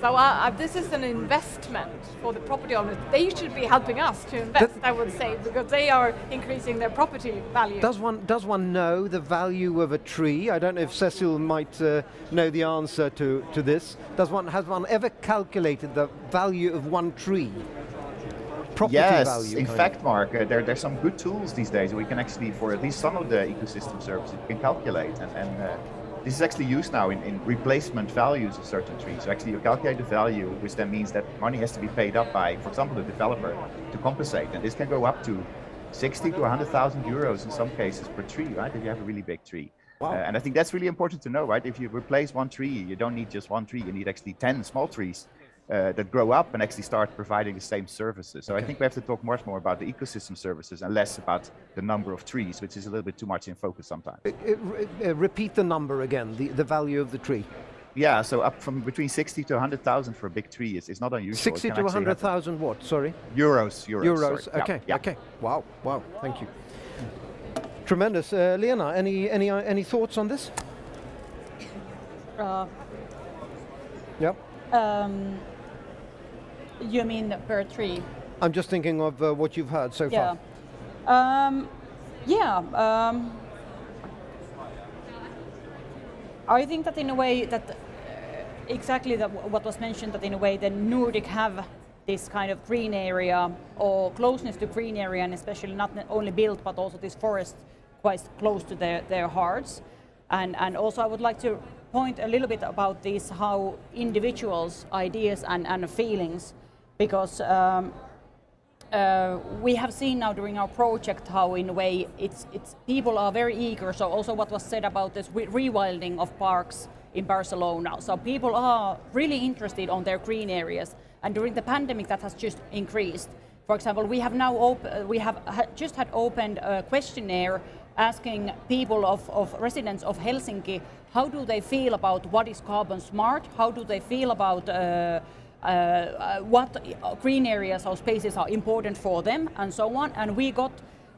So this is an investment for the property owners. They should be helping us to invest, I would say, because they are increasing their property value. Does one know the value of a tree? I don't know if Cecil might know the answer to this. Has one ever calculated the value of one tree? Property value. In fact, Mark, there's some good tools these days. We can actually, for at least some of the ecosystem services, we can calculate. And this is actually used now in replacement values of certain trees. So actually you calculate the value, which then means that money has to be paid up by, for example, the developer to compensate. And this can go up to 60 to 100,000 euros in some cases per tree, right? If you have a really big tree. Wow. And I think that's really important to know, right? If you replace one tree, you don't need just one tree, you need actually 10 small trees that grow up and actually start providing the same services. So I think we have to talk much more about the ecosystem services and less about the number of trees, which is a little bit too much in focus sometimes. Repeat the number again, the value of the tree. Yeah, so up from between 60 to 100,000 for a big tree is not unusual. 60 to 100,000 what? Sorry? Euros. Sorry. Okay, yeah. Okay. Wow, thank you. Tremendous. Lena, any thoughts on this? Yep. You mean per tree? I'm just thinking of what you've heard so far. I think that in a way that exactly what was mentioned, that in a way the Nordic have this kind of green area or closeness to green area, and especially not only built but also this forest quite close to their hearts. And also I would like to point a little bit about this, how individuals' ideas and feelings, because we have seen now during our project how in a way it's people are very eager. So also what was said about this rewilding of parks in Barcelona. So people are really interested on their green areas, and during the pandemic that has just increased. For example, we have now just had opened a questionnaire asking people of residents of Helsinki, how do they feel about what is carbon smart? How do they feel about what green areas or spaces are important for them, and so on. And we got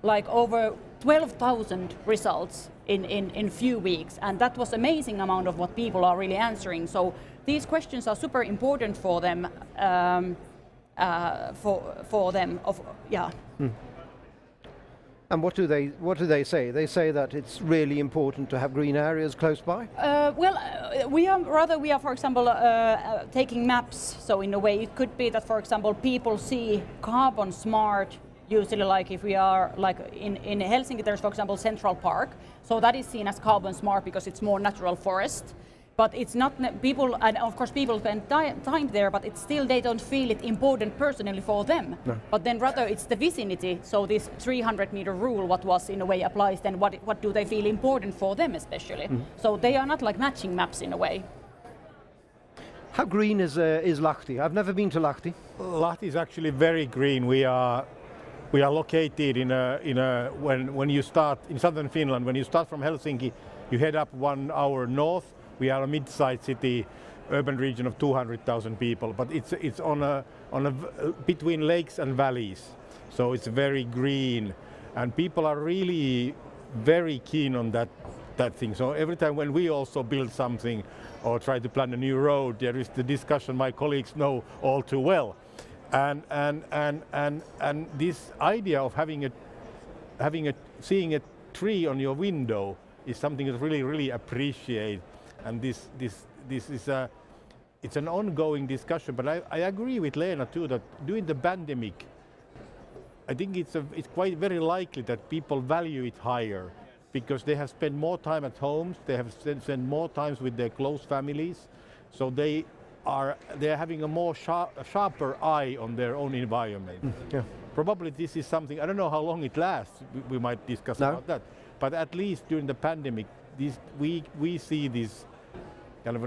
like over 12,000 results in few weeks, and that was amazing amount of what people are really answering. So these questions are super important for them. For them, yeah. And what do they say? They say that it's really important to have green areas close by? We are, for example, taking maps. So in a way, it could be that, for example, people see carbon smart. Usually, like if we are like in Helsinki, there's, for example, Central Park. So that is seen as carbon smart because it's more natural forest. But it's not people, and of course people spend time there, but it's still they don't feel it important personally for them. No. But then rather it's the vicinity. So this 300-meter rule, what was in a way applies, then what do they feel important for them especially? So they are not like matching maps in a way. How green is Lahti? I've never been to Lahti. Lahti is actually very green. We are located when you start in southern Finland. When you start from Helsinki, you head up 1 hour north. We are a mid-sized city, urban region of 200,000 people, but it's on a between lakes and valleys, so it's very green, and people are really very keen on that thing. So every time when we also build something or try to plan a new road, there is the discussion my colleagues know all too well, and this idea of seeing a tree on your window is something that really appreciate. And this is it's an ongoing discussion, but I agree with Lena too that during the pandemic, I think it's quite very likely that people value it higher because they have spent more time at homes, they have spent more time with their close families, so they are having a more sharper eye on their own environment. Yeah. Probably this is something, I don't know how long it lasts, we might discuss about that, but at least during the pandemic, we see this kind of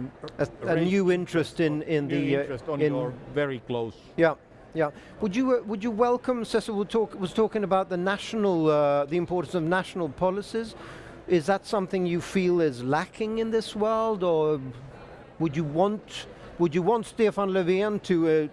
a new interest in your very close. Yeah, yeah. Would you welcome? Cecil was talking about the national, the importance of national policies. Is that something you feel is lacking in this world, or would you want Stefan Löfven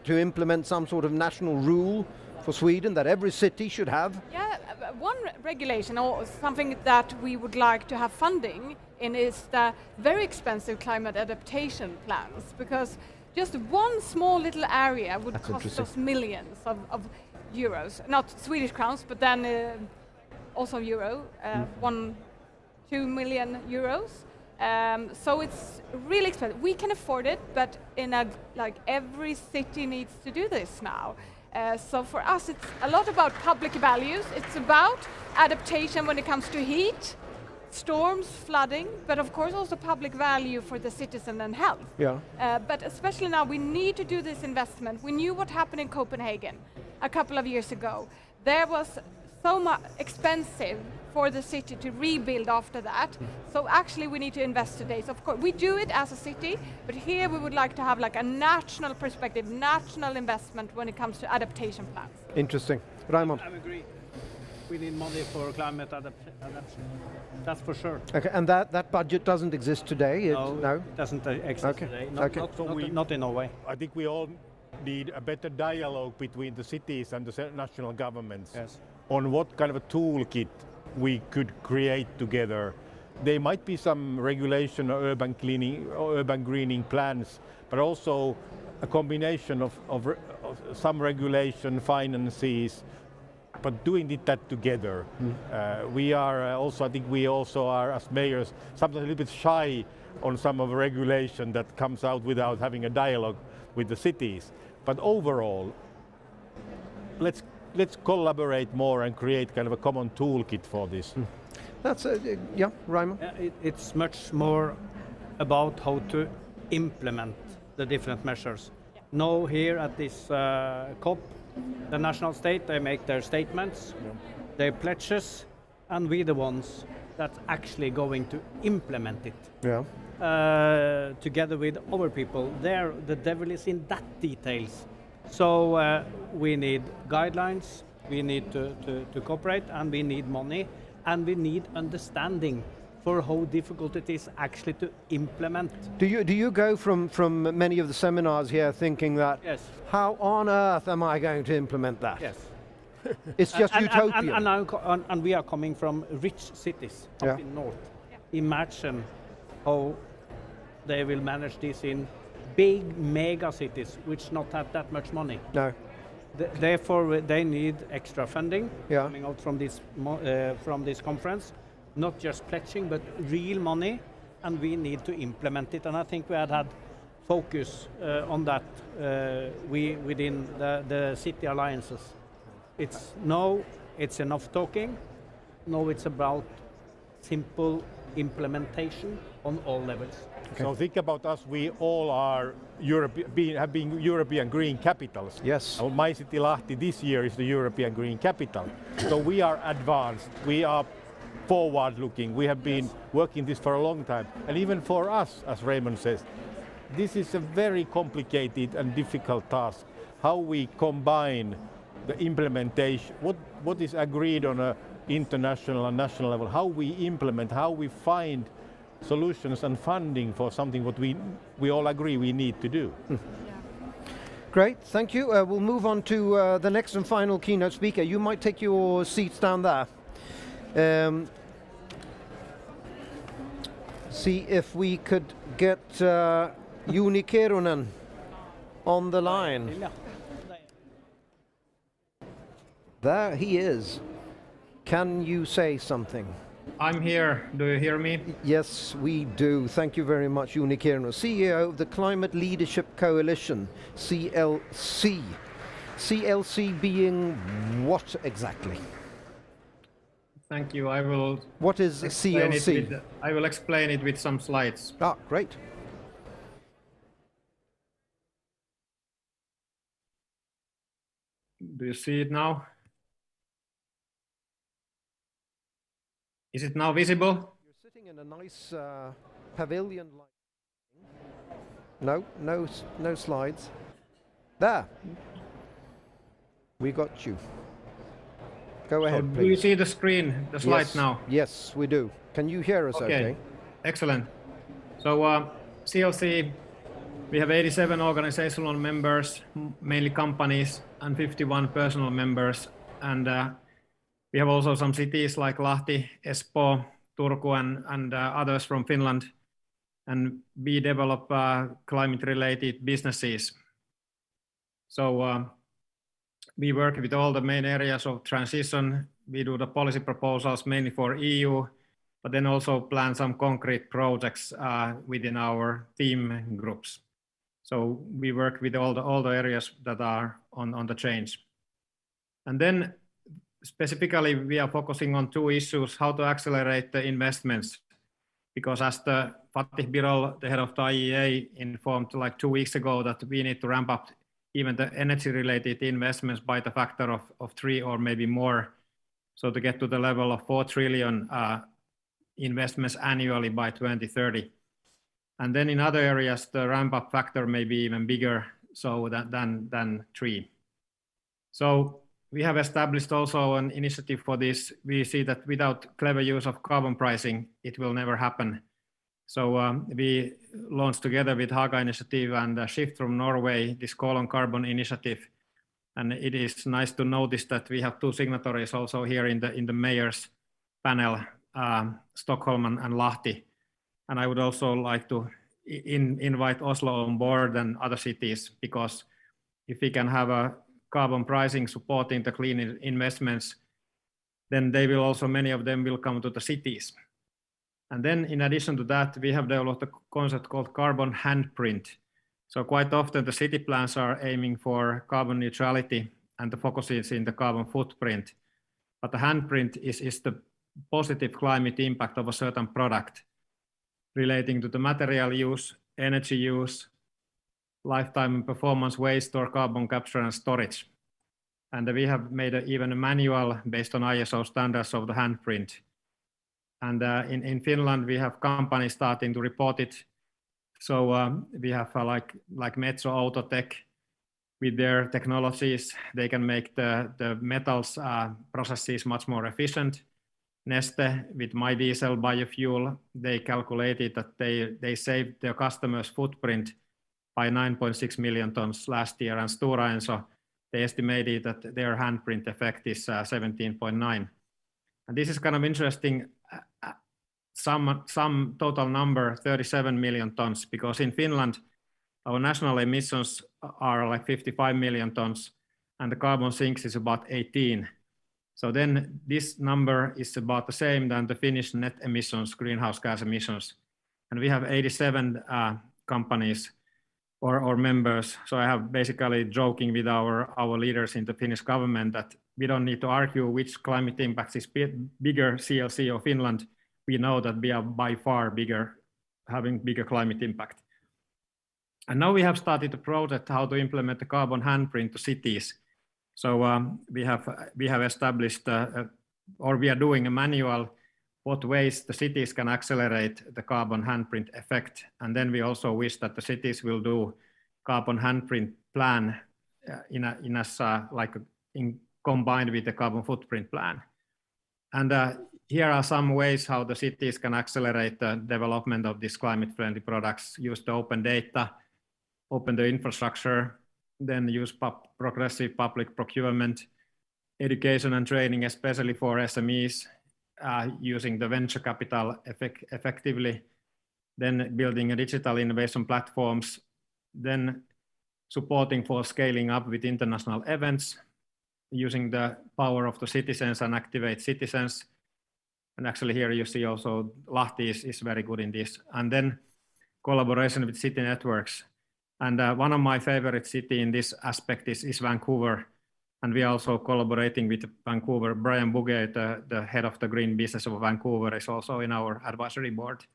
to implement some sort of national rule for Sweden that every city should have? Yeah, one regulation or something that we would like to have funding in is the very expensive climate adaptation plans, because just one small little area would cost us millions of euros, not Swedish crowns, but then also euro, 2 million euros. So it's really expensive. We can afford it, but every city needs to do this now. So for us, it's a lot about public values. It's about adaptation when it comes to heat, storms, flooding, but of course also public value for the citizen and health. Yeah. But especially now, we need to do this investment. We knew what happened in Copenhagen a couple of years ago. There was so much expensive for the city to rebuild after that. So actually we need to invest today. So of course we do it as a city, but here we would like to have like a national perspective, national investment when it comes to adaptation plans. Interesting. Raimond? I agree. We need money for climate adaptation. That's for sure. Okay, and that budget doesn't exist today? No, it doesn't exist today. Not in Norway. I think we all need a better dialogue between the cities and the national governments on what kind of a toolkit we could create together. There might be some regulation or urban cleaning or urban greening plans, but also a combination of some regulation, finances, but doing that together. We are also, I think we also are as mayors sometimes a little bit shy on some of the regulation that comes out without having a dialogue with the cities. But overall, let's collaborate more and create kind of a common toolkit for this. That's Raimond? It's much more about how to implement the different measures. Now here at this COP, the national state, they make their statements, their pledges, and we the ones that's actually going to implement it. Yeah. Together with other people. There, the devil is in that details. So we need guidelines, we need to cooperate, and we need money, and we need understanding for how difficult it is actually to implement. Do you go from many of the seminars here thinking that, yes, how on earth am I going to implement that? Yes. It's just utopian. And we are coming from rich cities up in north. Imagine how they will manage this in big mega cities which not have that much money. No. Therefore, they need extra funding coming out from this conference. Not just pledging, but real money, and we need to implement it. And I think we had focus on that within the city alliances. It's enough talking. No, it's about simple implementation on all levels. Okay. So think about us, we all are have been European green capitals. Yes. My city Lahti this year is the European green capital. So we are advanced, we are forward looking, we have been working this for a long time. And even for us, as Raymond says, this is a very complicated and difficult task. How we combine the implementation, what is agreed on an international and national level, how we implement, how we find solutions and funding for something what we all agree we need to do. Great, thank you. We'll move on to the next and final keynote speaker. You might take your seats down there. See if we could get Juni Kerunen on the line. There he is. Can you say something? I'm here. Do you hear me? Yes, we do. Thank you very much, Juni Kerunen, CEO of the Climate Leadership Coalition, CLC. CLC being what exactly? Thank you. I will. What is CLC? I will explain it with some slides. Ah, great. Do you see it now? Is it now visible? You're sitting in a nice pavilion. No slides. There. We got you. Go ahead, please. Do you see the screen, the slides now? Yes, we do. Can you hear us okay? Excellent. So CLC, we have 87 organizational members, mainly companies, and 51 personal members. And we have also some cities like Lahti, Espoo, Turku, and others from Finland. And we develop climate-related businesses. So we work with all the main areas of transition. We do the policy proposals mainly for EU, but then also plan some concrete projects within our team groups. So we work with all the areas that are on the change. And then specifically, we are focusing on two issues: how to accelerate the investments, because as the Fatih Birol, the head of the IEA, informed like 2 weeks ago that we need to ramp up even the energy-related investments by the factor of 3 or maybe more, so to get to the level of 4 trillion investments annually by 2030. And then in other areas, the ramp-up factor may be even bigger than 3. So we have established also an initiative for this. We see that without clever use of carbon pricing, it will never happen. So we launched together with Haga Initiative and Shift from Norway this Call on Carbon initiative. And it is nice to notice that we have 2 signatories also here in the mayor's panel, Stockholm and Lahti. And I would also like to invite Oslo on board and other cities, because if we can have a carbon pricing supporting the clean investments, then they will also, many of them will come to the cities. And then in addition to that, we have developed a concept called carbon handprint. So quite often the city plans are aiming for carbon neutrality and the focus is in the carbon footprint. But the handprint is the positive climate impact of a certain product relating to the material use, energy use, lifetime performance waste, or carbon capture and storage. And we have made even a manual based on ISO standards of the handprint. And in Finland, we have companies starting to report it. So we have like Metso Autotech with their technologies. They can make the metals processes much more efficient. Neste with My Diesel biofuel, they calculated that they saved their customers' footprint by 9.6 million tons last year. And Stora Enso they estimated that their handprint effect is 17.9. And this is kind of interesting, some total number, 37 million tons, because in Finland, our national emissions are like 55 million tons, and the carbon sinks is about 18. So then this number is about the same than the Finnish net emissions, greenhouse gas emissions. And we have 87 companies or members. So I have basically joking with our leaders in the Finnish government that we don't need to argue which climate impact is bigger, CLC or Finland. We know that we are by far bigger, having bigger climate impact. And now we have started a project how to implement the carbon handprint to cities. So we have established, or we are doing a manual what ways the cities can accelerate the carbon handprint effect. And then we also wish that the cities will do carbon handprint plan combined with the carbon footprint plan. And here are some ways how the cities can accelerate the development of these climate-friendly products. Use the open data, open the infrastructure, then use progressive public procurement, education and training, especially for SMEs, using the venture capital effectively, then building a digital innovation platforms, then supporting for scaling up with international events, using the power of the citizens and activate citizens. And actually here you see also Lahti is very good in this. And then collaboration with city networks. And one of my favorite city in this aspect is Vancouver. And we are also collaborating with Vancouver. Brian Bouguet, the head of the green business of Vancouver, is also in our advisory board.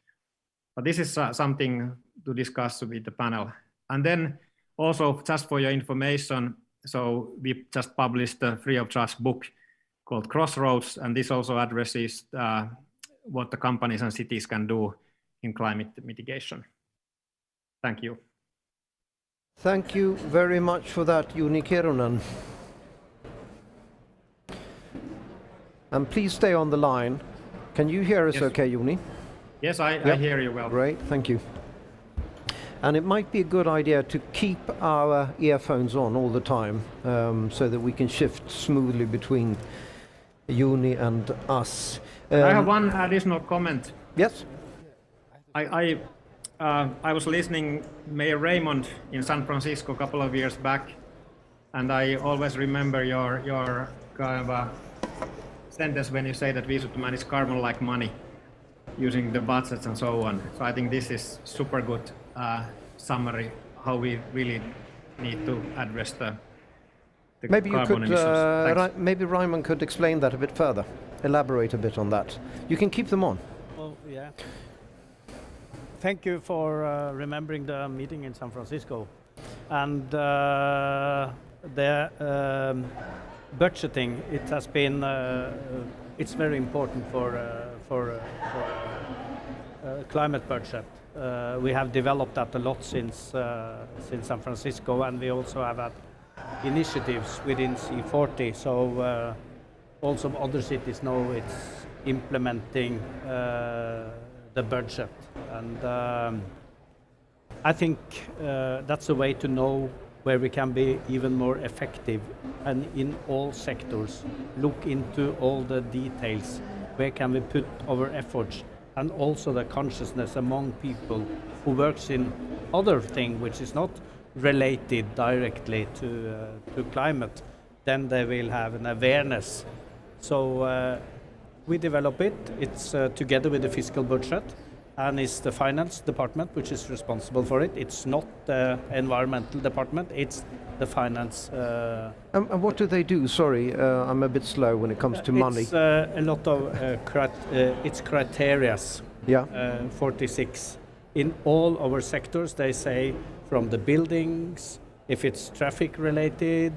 But this is something to discuss with the panel. And then also just for your information, so we just published a free of charge book called Crossroads, and this also addresses what the companies and cities can do in climate mitigation. Thank you. Thank you very much for that, Juni Kirunen. And please stay on the line. Can you hear us okay, Juni? Yes, I hear you well. Great, thank you. And it might be a good idea to keep our earphones on all the time so that we can shift smoothly between Juni and us. I have one additional comment. Yes? I was listening Mayor Raymond in San Francisco a couple of years back, and I always remember your kind of a sentence when you say that we should manage carbon like money, using the budgets and so on. So I think this is super good summary how we really need to address the maybe carbon emissions. Maybe Raymond could explain that a bit further, elaborate a bit on that. You can keep them on. Oh, yeah. Thank you for remembering the meeting in San Francisco. And the budgeting, it has been, it's very important for climate budget. We have developed that a lot since San Francisco, and we also have had initiatives within C40. So also other cities know it's implementing the budget, and I think that's a way to know where we can be even more effective, and in all sectors look into all the details. Where can we put our efforts, and also the consciousness among people who works in other thing which is not related directly to climate, then they will have an awareness. So we develop it. It's together with the fiscal budget, and it's the finance department which is responsible for it. It's not the environmental department, it's the finance. And what do they do? Sorry, I'm a bit slow when it comes to money. It's a lot of it's criterias. Yeah. 46. In all our sectors, they say from the buildings, if it's traffic related,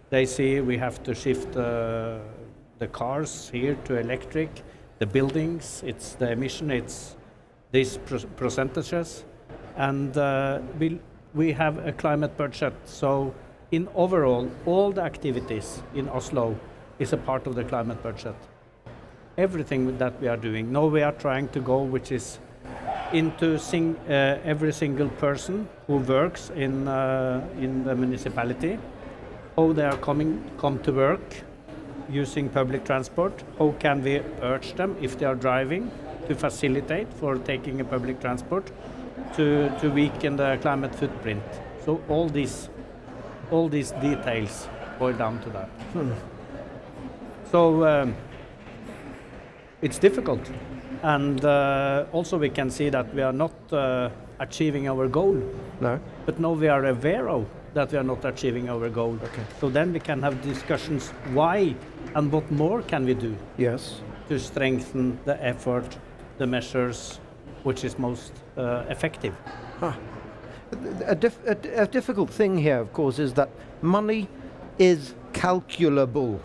they say we have to shift the cars here to electric. The buildings, it's the emission, it's these percentages. And we have a climate budget. So in overall, all the activities in Oslo is a part of the climate budget. Everything that we are doing. Now we are trying to go, which is into every single person who works in the municipality. how they are come to work using public transport. How can we urge them if they are driving to facilitate for taking a public transport to weaken the climate footprint. So all these details boil down to that. So it's difficult, and also we can see that we are not achieving our goal. No. But now we are aware of that we are not achieving our goal. Okay. So then we can have discussions why and what more can we do Yes. to strengthen the effort, the measures which is most effective. A difficult thing here, of course, is that money is calculable.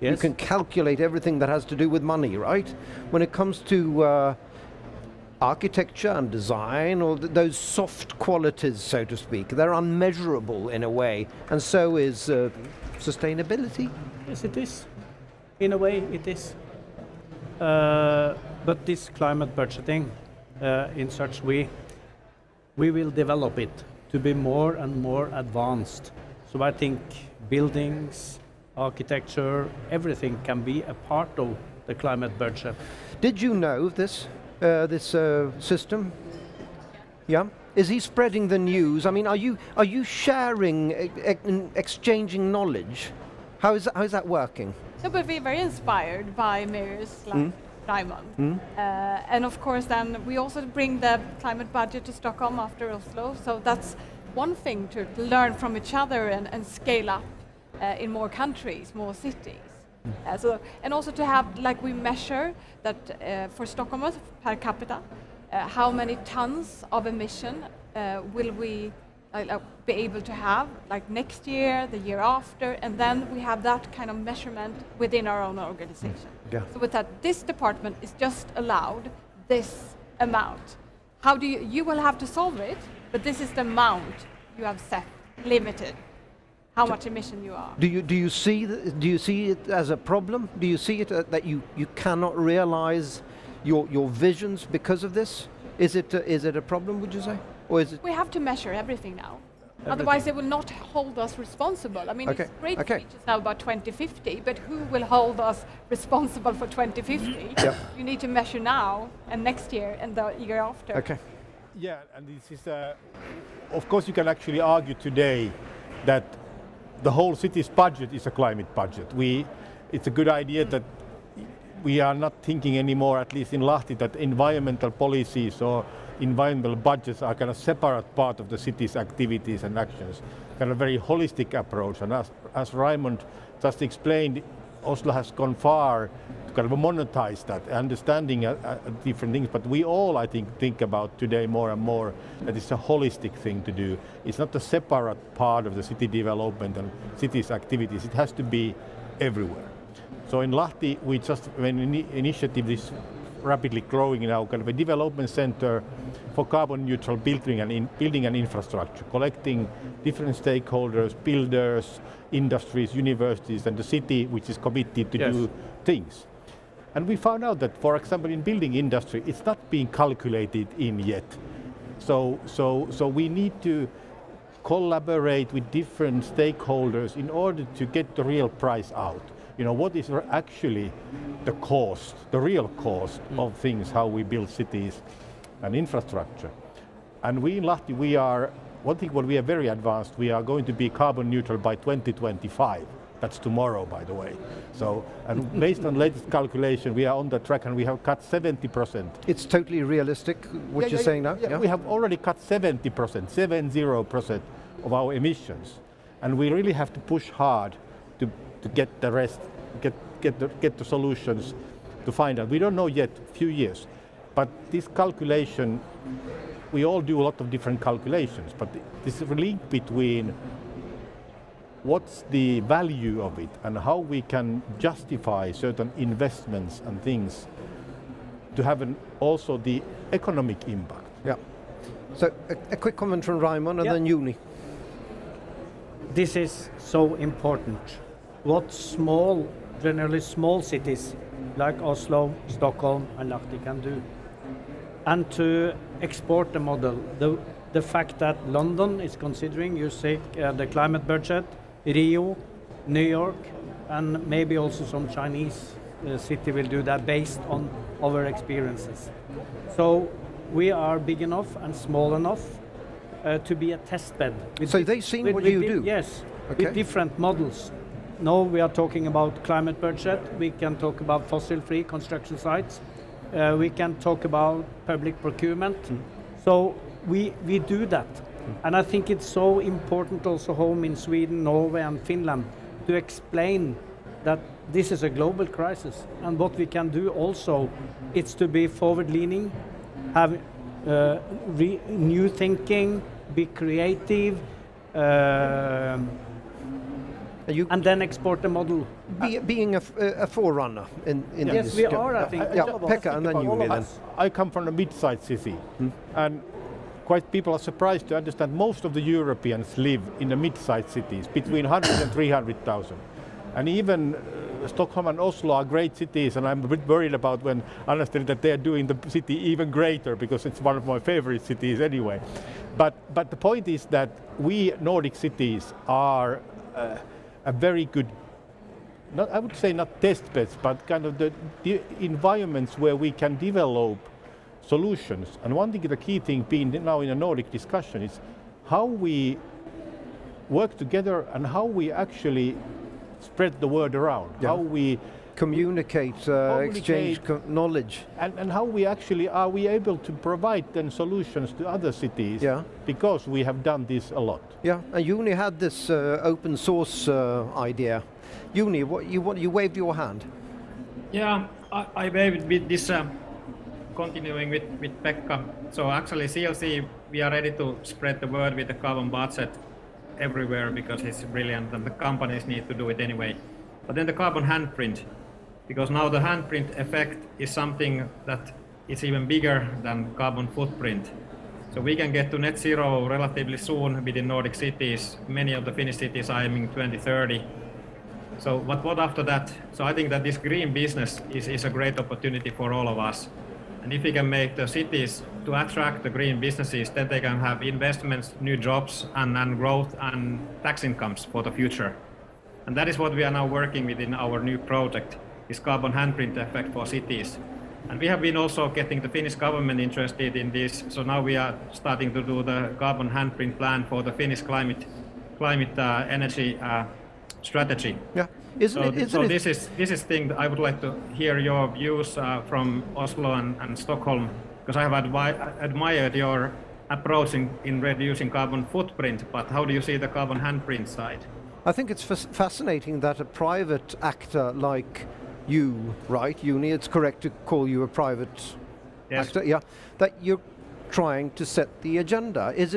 Yes. You can calculate everything that has to do with money, right? When it comes to architecture and design, or those soft qualities, so to speak, they're unmeasurable in a way, and so is sustainability. Yes, it is. In a way, it is. But this climate budgeting, in such way, we will develop it to be more and more advanced. So I think buildings, architecture, everything can be a part of the climate budget. Did you know this system? Yeah. Is he spreading the news? I mean, are you sharing, exchanging knowledge? How is that working? So, but we're very inspired by mayors like Raymond. And of course then we also bring the climate budget to Stockholm after Oslo. So that's one thing to learn from each other and scale up in more countries, more cities. And also to have, like we measure that for Stockholmers per capita, how many tons of emission will we be able to have, like next year, the year after, and then we have that kind of measurement within our own organization. Yeah. So with that, this department is just allowed this amount. How do you will have to solve it, but this is the amount you have set, limited, how much emission you are. Do you see it as a problem? Do you see it that you cannot realize your visions because of this? Is it a problem, would you say? Or is it? We have to measure everything now. Otherwise, they will not hold us responsible. I mean, it's great speeches now about 2050, but who will hold us responsible for 2050? Yeah. You need to measure now and next year and the year after. Okay. Yeah, and this is, of course, you can actually argue today that the whole city's budget is a climate budget. It's a good idea that we are not thinking anymore, at least in Lahti, that environmental policies or environmental budgets are kind of separate part of the city's activities and actions, kind of very holistic approach. And as Raymond just explained, Oslo has gone far to kind of monetize that, understanding different things. But we all, I think about today more and more that it's a holistic thing to do. It's not a separate part of the city development and city's activities. It has to be everywhere. So in Lahti, we just an initiative is rapidly growing now, kind of a development center for carbon neutral building and infrastructure, collecting different stakeholders, builders, industries, universities, and the city, which is committed to do things. And we found out that, for example, in building industry, it's not being calculated in yet. So we need to collaborate with different stakeholders in order to get the real price out. You know, what is actually the cost, the real cost of things, how we build cities and infrastructure. And we in Lahti, we are very advanced. We are going to be carbon neutral by 2025. That's tomorrow, by the way. So, and based on latest calculation, we are on the track and we have cut 70%. It's totally realistic, what you're saying now? Yeah, we have already cut 70%, 70% of our emissions. And we really have to push hard to get the rest, get the solutions to find out. We don't know yet, few years, but this calculation, we all do a lot of different calculations, but this link between what's the value of it and how we can justify certain investments and things to have also the economic impact. Yeah. So a quick comment from Raymond and then Juni. This is so important. What generally small cities like Oslo, Stockholm and Lahti can do. And to export the model. The fact that London is considering using the climate budget, Rio, New York, and maybe also some Chinese city will do that based on our experiences. So we are big enough and small enough to be a test bed. So they've seen what you do? Yes, Okay. with different models. Now we are talking about climate budget, we can talk about fossil-free construction sites, we can talk about public procurement. So we do that. And I think it's so important also home in Sweden, Norway and Finland to explain that this is a global crisis, and what we can do also is to be forward-leaning, have new thinking, be creative, and then export the model. Being a forerunner in Yes, these. we are, I think. Pekka, and then you, then. I come from a mid-sized city, and quite people are surprised to understand most of the Europeans live in the mid-sized cities, between 100 and 300,000. And even Stockholm and Oslo are great cities, and I'm a bit worried about when understanding that they're doing the city even greater, because it's one of my favorite cities anyway. But the point is that we Nordic cities are a very good, I would say not test beds, but kind of the environments where we can develop solutions. And one thing, the key thing being now in a Nordic discussion is how we work together and how we actually spread the word around, how we communicate, exchange knowledge. And how we actually, are we able to provide then solutions to other cities, because we have done this a lot. Yeah, and Juni had this open source idea. Juni, you waved your hand. Yeah, I waved with this, continuing with Pekka. So actually CLC, we are ready to spread the word with the carbon budget everywhere because it's brilliant and the companies need to do it anyway. But then the carbon handprint, because now the handprint effect is something that is even bigger than carbon footprint. So we can get to net zero relatively soon within Nordic cities. Many of the Finnish cities are aiming 2030. So what after that? So I think that this green business is a great opportunity for all of us. And if we can make the cities to attract the green businesses, then they can have investments, new jobs, and growth and tax incomes for the future. And that is what we are now working with in our new project, is carbon handprint effect for cities. And we have been also getting the Finnish government interested in this. So now we are starting to do the carbon handprint plan for the Finnish climate energy strategy. Yeah. This is thing that I would like to hear your views from Oslo and Stockholm, because I have admired your approach in reducing carbon footprint, but how do you see the carbon handprint side? I think it's fascinating that a private actor like you, right, Juni, it's correct to call you a private actor, yeah, that you're trying to set the agenda. Is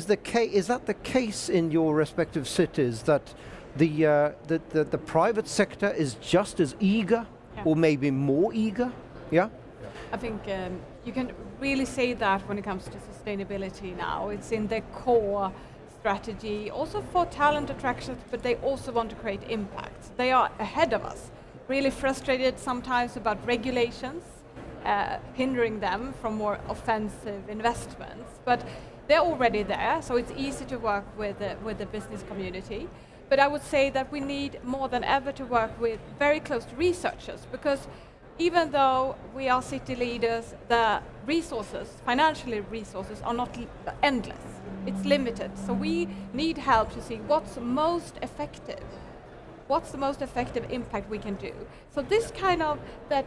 that the case in your respective cities, that the private sector is just as eager, or maybe more eager? Yeah. I think you can really say that when it comes to sustainability now. It's in the core strategy, also for talent attraction, but they also want to create impact. They are ahead of us, really frustrated sometimes about regulations, hindering them from more offensive investments. But they're already there, so it's easy to work with the business community. But I would say that we need more than ever to work with very close to researchers, because even though we are city leaders, the resources, financial resources, are not endless. It's limited. So we need help to see what's the most effective impact we can do. So this kind of, that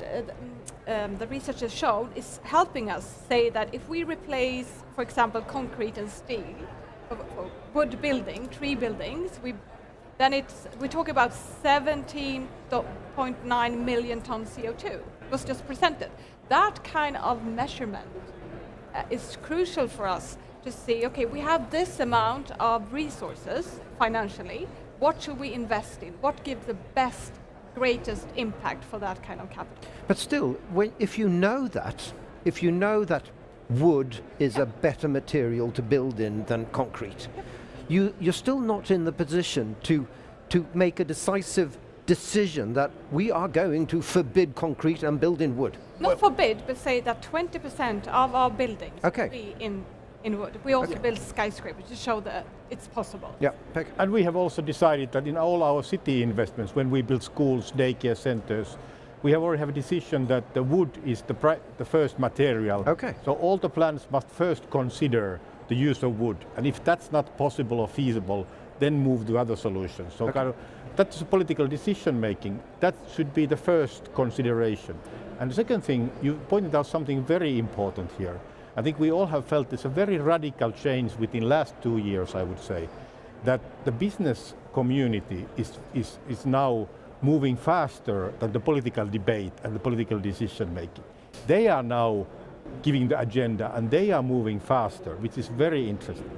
the research has shown, is helping us say that if we replace, for example, concrete and steel, wood building, tree buildings, we talk about 17.9 million tons CO2. It was just presented. That kind of measurement is crucial for us to see, okay, we have this amount of resources financially, what should we invest in? What gives the best, greatest impact for that kind of capital? But still, if you know that wood is a better material to build in than concrete, you're still not in the position to make a decisive decision that we are going to forbid concrete and build in wood. Not forbid, but say that 20% of our buildings will be in in wood. We also build skyscrapers to show that it's possible. Yeah, Pekka. And we have also decided that in all our city investments, when we build schools, daycare centers, we have already have a decision that the wood is the first material. Okay. So all the plans must first consider the use of wood. And if that's not possible or feasible, then move to other solutions. So kind of, that's a political decision making. That should be the first consideration. And the second thing, you pointed out something very important here. I think we all have felt it's a very radical change within last 2 years, I would say, that the business community is now moving faster than the political debate and the political decision making. They are now giving the agenda and they are moving faster, which is very interesting.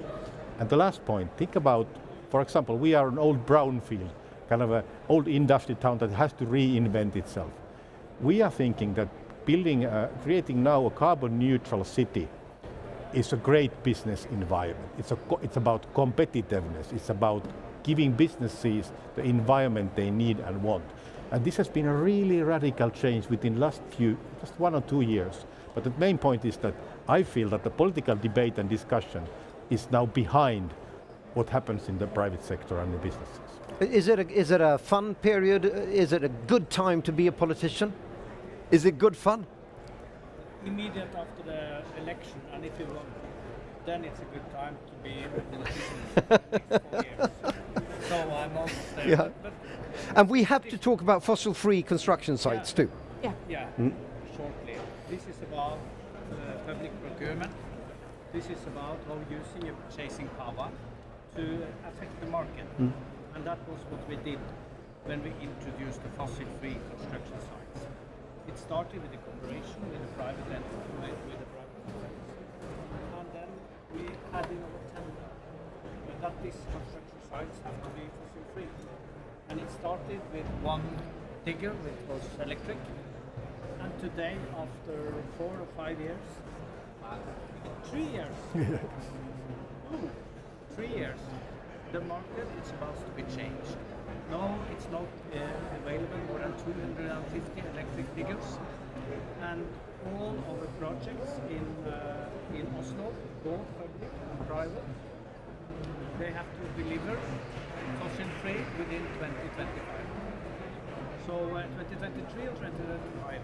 And the last point, think about, for example, we are an old brownfield, kind of an old industry town that has to reinvent itself. We are thinking that creating now a carbon neutral city is a great business environment. It's about competitiveness. It's about giving businesses the environment they need and want. And this has been a really radical change within just 1 or 2 years. But the main point is that I feel that the political debate and discussion is now behind what happens in the private sector and the businesses. Is it a fun period? Is it a good time to be a politician? Is it good fun? Immediate after the election, and if you want, then it's a good time to be a politician next 4 years. So I'm almost there. Yeah. But And we have to talk about fossil-free construction sites too. yeah, shortly. This is about public procurement. This is about how using your purchasing power to affect the market. And that was what we did when we introduced the fossil-free construction sites. It started with a cooperation with a private entity, with the private companies. And then we had in our tender that these construction sites have to be fossil-free. And it started with one digger, which was electric. And today, after 4 or 5 years, 3 years, 3 years, the market is supposed to be changed. No, it's not available more than 250 electric diggers. And all our projects in Oslo, both public and private, they have to deliver fossil-free within 2025. So 2023 or 2025?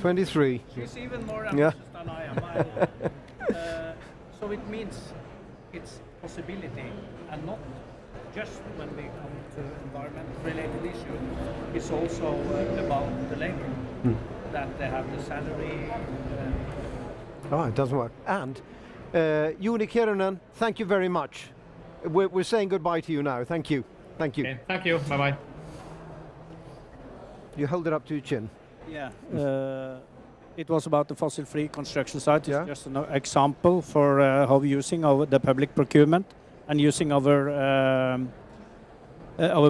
23. She's even more ambitious than I am. So it means it's possibility, and not just when we come to environment-related issues. It's also about the labor, that they have the salary. It doesn't work. And Juni Kirunen, thank you very much. We're saying goodbye to you now. Thank you. Thank you. Okay, thank you. Bye-bye. You hold it up to your chin. Yeah. It was about the fossil-free construction site. Yeah. It's just an example for how we're using the public procurement and using our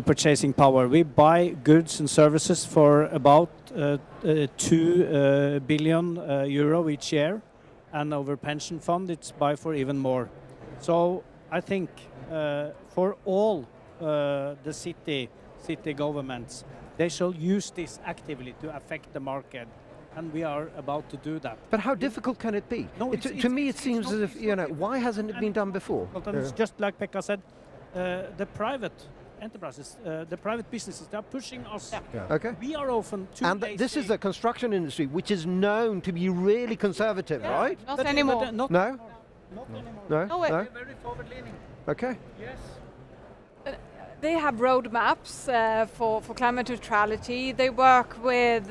purchasing power. We buy goods and services for about 2 billion euro each year, and our pension fund it's buy for even more. So I think for all the city governments, they shall use this actively to affect the market. And we are about to do that. But how difficult can it be? No, to me, it seems as if, why hasn't it been done before? It's just like Pekka said, the private enterprises, the private businesses, they are pushing us. Yeah. Okay. We are often too And lazy. this is the construction industry, which is known to be really conservative, right? Not anymore. Not No? anymore. No? No way. No? We're very forward-leaning. Okay. Yes. They have roadmaps for climate neutrality. They work with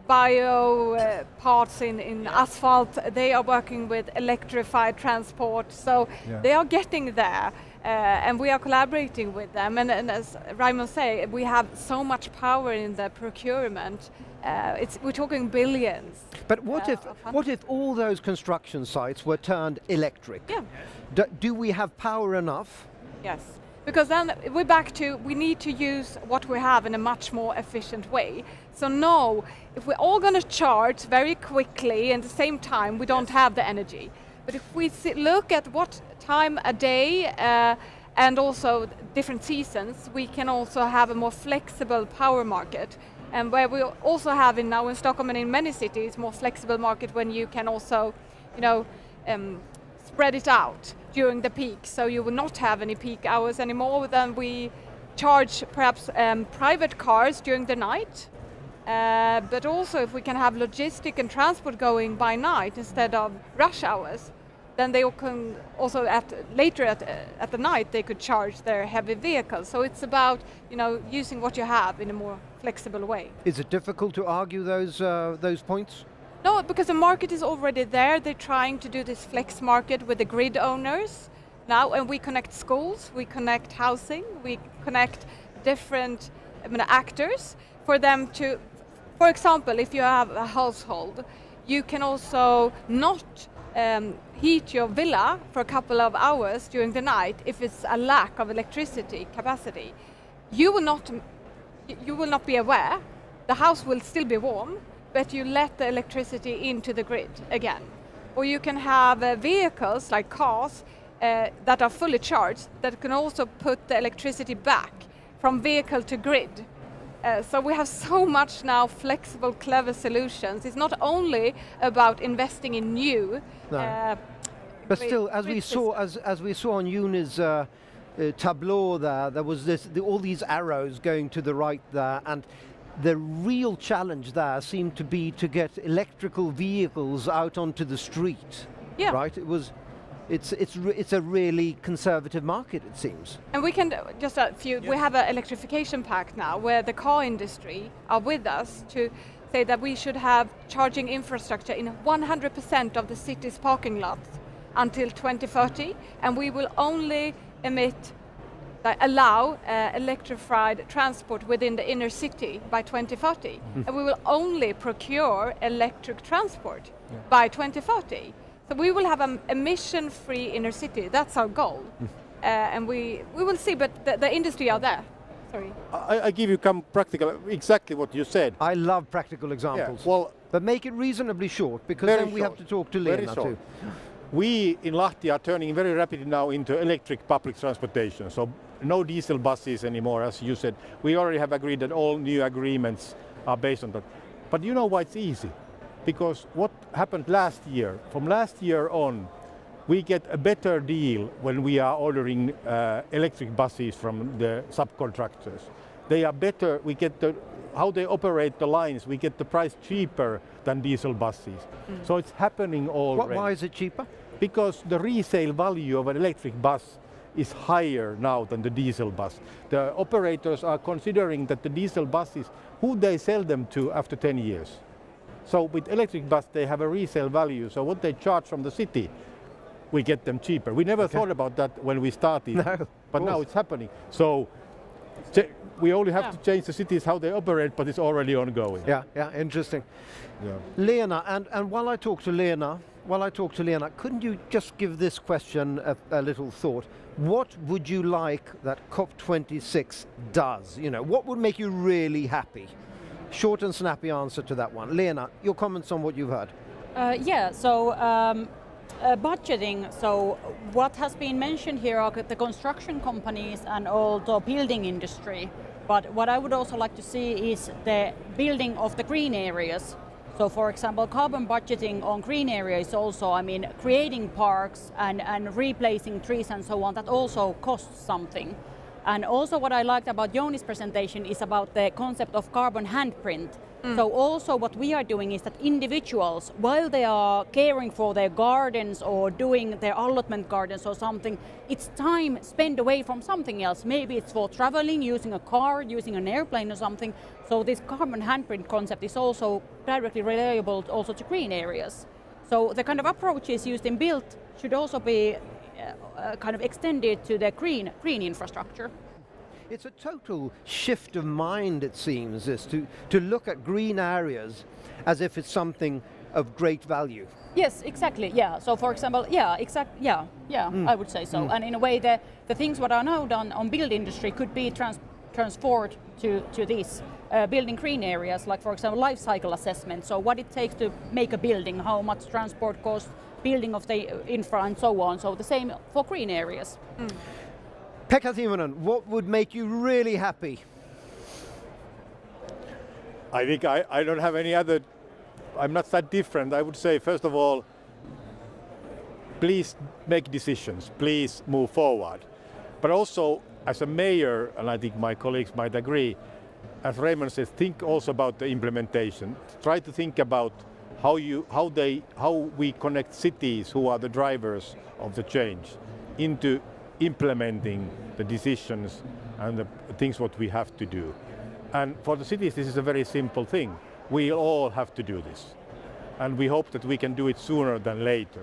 bio parts in asphalt. They are working with electrified transport. So they are getting there. And we are collaborating with them. And as Raymond said, we have so much power in the procurement. We're talking billions. But what if all those construction sites were turned electric? Yeah. Do we have power enough? Yes. Because then we're back to, we need to use what we have in a much more efficient way. So no, if we're all going to charge very quickly and at the same time, we don't have the energy. But if we look at what time a day and also different seasons, we can also have a more flexible power market. And where we also have now in Stockholm and in many cities, more flexible market when you can also spread it out during the peak, so you will not have any peak hours anymore. Then we charge perhaps private cars during the night, but also if we can have logistic and transport going by night instead of rush hours, then they can also later at the night they could charge their heavy vehicles. So it's about using what you have in a more flexible way. Is it difficult to argue those points? No, because the market is already there. They're trying to do this flex market with the grid owners now, and we connect schools, we connect housing, we connect different actors for them to, for example, if you have a household, you can also not heat your villa for a couple of hours during the night if it's a lack of electricity capacity. You will not be aware. The house will still be warm, but you let the electricity into the grid again. Or you can have vehicles like cars that are fully charged that can also put the electricity back from vehicle to grid. So we have so much now flexible, clever solutions. It's not only about investing in new. But still, as we saw on Uni's tableau there was all these arrows going to the right there, and the real challenge there seemed to be to get electrical vehicles out onto the street. Yeah. Right. It's a really conservative market, it seems. And we can we have an electrification pact now where the car industry are with us to say that we should have charging infrastructure in 100% of the city's parking lots until 2030, and we will only allow electrified transport within the inner city by 2030, and we will only procure electric transport by 2030. So we will have an emission-free inner city. That's our goal, and we will see. But the industry are there. Sorry. I give you some practical, exactly what you said. I love practical examples. Yeah, well, but make it reasonably short, because then we have to talk to Lena too. We in Lahti are turning very rapidly now into electric public transportation. So no diesel buses anymore, as you said. We already have agreed that all new agreements are based on that. But you know why it's easy? Because what happened last year, from last year on, we get a better deal when we are ordering electric buses from the subcontractors. They are better, we get how they operate the lines, we get the price cheaper than diesel buses. So it's happening already. Why is it cheaper? Because the resale value of an electric bus is higher now than the diesel bus. The operators are considering that the diesel buses, who they sell them to after 10 years. So with electric bus, they have a resale value. So what they charge from the city, we get them cheaper. We never thought about that when we started, but now it's happening. So we only have to change the cities how they operate, but it's already ongoing. Yeah, interesting. Yeah. Lena, and while I talk to Lena, couldn't you just give this question a little thought? What would you like that COP26 does? What would make you really happy? Short and snappy answer to that one. Lena, your comments on what you've heard. Budgeting, so what has been mentioned here are the construction companies and all the building industry, but what I would also like to see is the building of the green areas. So for example, carbon budgeting on green areas also, creating parks and replacing trees and so on, that also costs something. And also what I liked about Joni's presentation is about the concept of carbon handprint. So also what we are doing is that individuals, while they are caring for their gardens or doing their allotment gardens or something, it's time spent away from something else. Maybe it's for traveling, using a car, using an airplane or something. So this carbon handprint concept is also directly relatable also to green areas. So the kind of approaches used in built should also be kind of extended to the green infrastructure. It's a total shift of mind, it seems, this to look at green areas as if it's something of great value. Yes, exactly. Yeah. So, for example, I would say so. And in a way, the things what are now done on build industry could be transferred to these building green areas, like for example, life cycle assessment. So, what it takes to make a building, how much transport costs, building of the infra, and so on. So, the same for green areas. Pekka Timonen, what would make you really happy? I think I don't have any other, I'm not that different. I would say, first of all, please make decisions, please move forward. But also, as a mayor, and I think my colleagues might agree, as Raymond says, think also about the implementation. Try to think about how we connect cities, who are the drivers of the change, into implementing the decisions and the things what we have to do. And for the cities, this is a very simple thing. We all have to do this. And we hope that we can do it sooner than later.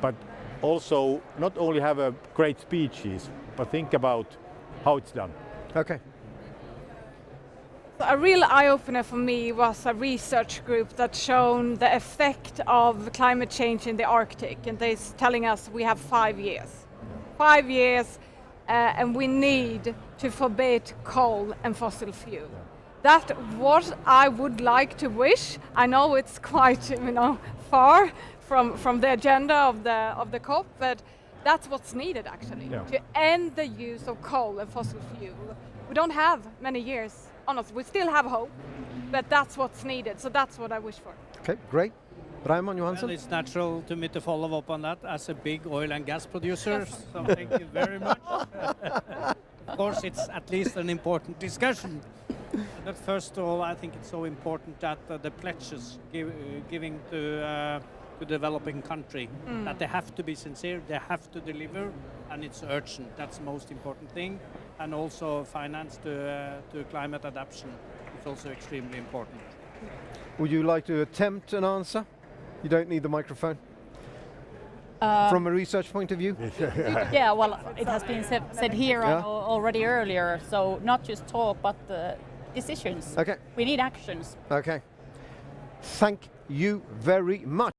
But also, not only have a great speeches, but think about how it's done. Okay. A real eye-opener for me was a research group that shown the effect of climate change in the Arctic, and they're telling us we have 5 years. 5 years, and we need to forbid coal and fossil fuel. That's what I would like to wish. I know it's quite, far from the agenda of the COP, but that's what's needed actually, to end the use of coal and fossil fuel. We don't have many years on us. We still have hope, but that's what's needed. So that's what I wish for. Okay, great. Raymond Johansson? Well, it's natural to me to follow up on that as a big oil and gas producer. So thank you very much. Of course, it's at least an important discussion. But first of all, I think it's so important that the pledges giving to developing country, that they have to be sincere, they have to deliver, and it's urgent. That's the most important thing. And also finance to climate adaptation is also extremely important. Would you like to attempt an answer? You don't need the microphone. From a research point of view? Yeah, well, it has been said here already earlier, so not just talk, but decisions. Okay. We need actions. Okay. Thank you very much.